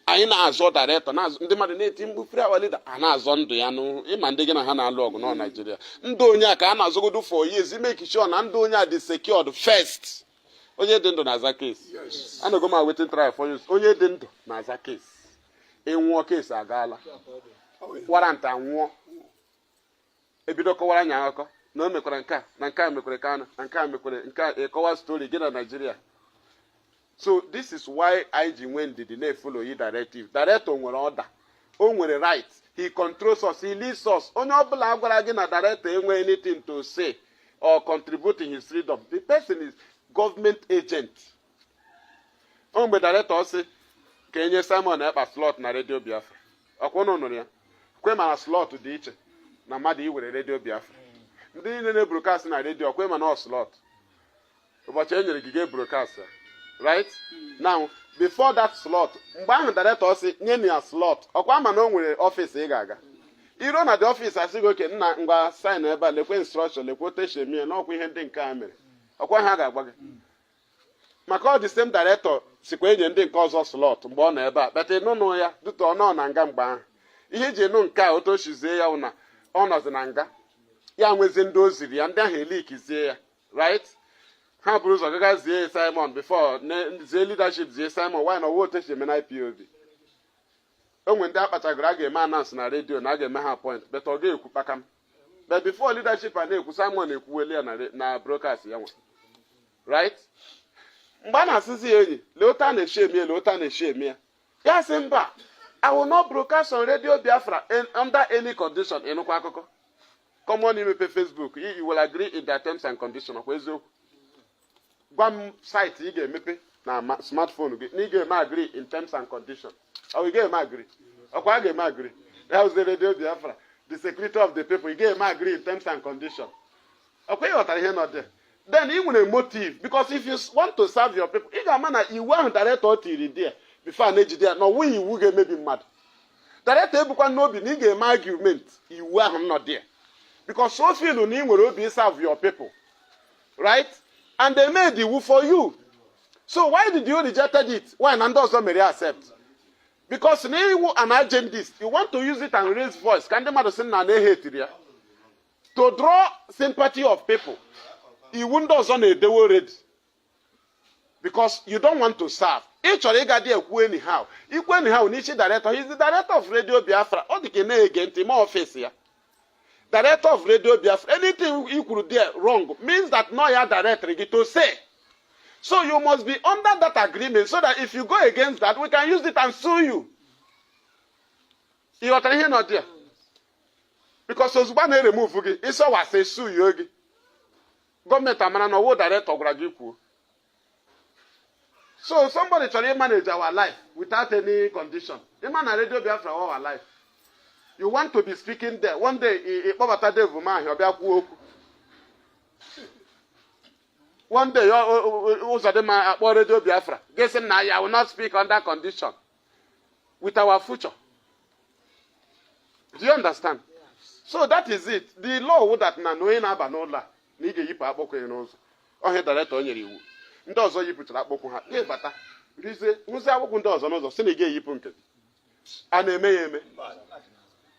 I know as all director, and the marinating with our leader, and as on the ano, Imandigan Hana log, no Nigeria. Ndonya can as go do for years, he make sure Nandonya is secured first. Onye didn't as a case. Yes. I don't go my waiting trial for you. Onye didn't as a case. In one case, a gala. Warrant and war. A bit of Kawaranyako. No me nka na nka mekwere kana na nka mekwere nka ekowa story gina Nigeria. So this is why IG when did the follow you directive. Director nwere order. O nwere right. He controls us, he leads us. Onye obula agwara gị na director enwe anything to say or contribute in his freedom. The person is government agent. Mgbe director say ka enye Simon ekpa slot na Radio Biafra. Ọkwono nụrụ ya. Kwe ma slot dị iche na mmadụ iwere Radio Biafra. Ndị niile broadcast na radio kwe ma na slot. Ụbọchị enyere gị broadcast. Right? Now, before that slot, mgbe ahụ director sị nye na slot, ọkwa ma na o nwere office ị ga-aga. Iro na the office asị gị oke nna ngwa sign ebe a lekwe instruction lekwe teshemie na ọkwa ihe ndị nke a mere. Ọkwa ha ga-agba gị. Maka ọ the same director sikwa enye ndị nke ọzọ slot mgbe ọ nọ ebe a. But ịnụnụ ya dutu ọ nọ na nga mgbe ahụ. Ihe ji nụ nke a otu o shizie ya na ọ nọzi na nga. Ya nwezi ndị oziri ya ndị ahụ elikizie ya, right? Ha bụrụ ụzọ gaga zie Simon before zie leadership zie Simon why na owote sheme na IPOB. Onwe ndị akpachagoro a ga-eme announce na radio na a ga-eme ha point but ọ ga-ekwu kpakam. But before leadership a na-ekwu Simon ekwuweli ya na broadcast ya nwa, right? Mgbe a na-asịzi enyi leota na-eshi eme leota na-eshi eme ya. Ya sị mba, I will not broadcast on Radio Biafra under any condition. Ịnụkwa akụkọ. Common imepe Facebook, you will agree in their terms and conditions. One site you get mepe na smartphone you get agree in terms and conditions. Or you get agree. Or get agree. That was the Radio Biafra. The security of the people, you get agree in terms and conditions. Okay, what are you not there? Then even a motive, because if you want to serve your people, you man you want direct authority there before an age there. No, we will get maybe mad. Direct able can no be nigga argument. You were not there. Because so few you will be serve your people. Right? And they made the woo for you. So why did you reject it? Why and also may accept? Because you an agendist, you want to use it and raise voice. Can the matter say na hate here? To draw sympathy of people. You won't also a they were ready. Because you don't want to serve. Each or there anyhow. You anyhow Nichi director. He's the director of Radio Biafra. All the can again more office here. Director of Radio Biafra, anything you could do wrong means that no your director get to say. So you must be under that agreement so that if you go against that, we can use it and sue you. You are here not there. Because ozugbo na remove gị, ịsọ wase su yo gị. Gọọmenti amara na ọwụ director gwara gị kwuo. So somebody try to manage our life without any condition. Even na Radio Biafra our life. You want to be speaking there. One day, ikpọbata devil man he ọbịa kwuo okwu. One day, Uzodimma akpọ Radio Biafra. Guessing now, I will not speak under condition with our future. Do you understand? So that is it. The law would that na no aba no la. Ni ge yipa akpọkọ ya n'ụzọ. Ọ he director nyere iwu. Ndị ọzọ yipụtara akpọkọ ha. Ge bata. Rize, nwụzi akwụkwọ ndị ọzọ n'ụzọ. Sị na ge yipụ nke. A na-eme ya eme.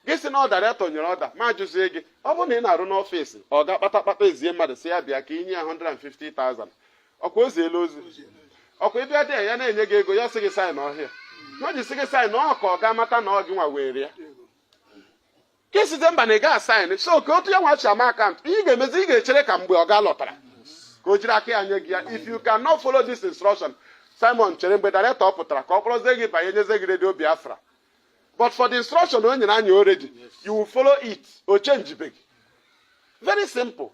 Gị sị na ọ director nyere ọda, ma jụzie gị. Ọ bụ na ị na-arụ n'ọfịs, ọ ga-akpata ezie mmadụ sị ya bịa ka inye ya 150,000. Ọkwa oziela ozi. Ọkwa ịbịa dị ya na-enye gị ego, ya sị gị sign ọhịa. Na o ji sị gị sign na ọ ka ọ ga-amata na ọ gị nwa were ya. Ka site mba na ị ga-asign, so ka otu ya nwa chi ama akaụntụ, ihe ga-emezi ị ga-echere ka mgbe ọ ga-alọtara. Ka o jiri aka ya nye gị ya. If you cannot follow this instruction, Simon chere mgbe director pụtara ka ọ kpọrọzie gị banye nyeze gị Radio Biafra. But for the instruction o nyere anyị already, you will follow it. O change big. Very simple.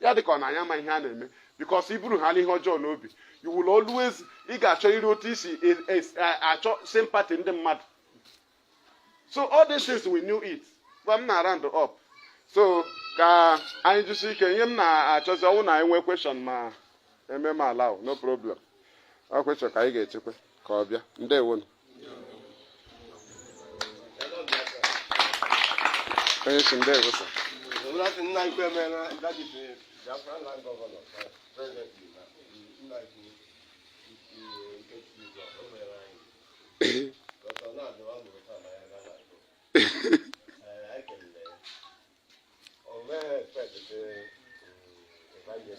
Ya dịka ọ na-anya ma ihe a na-eme. Because iburu ha n'ihe ọjọọ n'obi. You will always, ị ga-achọ iri otu isi achọ sympathy ndị mmadụ. So all these things we knew it. But I'm not round up. So ka anyị jụsi ike ihe m na-achọzi ọnwụ na enwe question ma eme m allow, no problem. Ọ question ka anyị ga-echekwa ka ọ bịa. Ndewo. Yes, indeed, sir. That is a Biafran land governor, presently. I can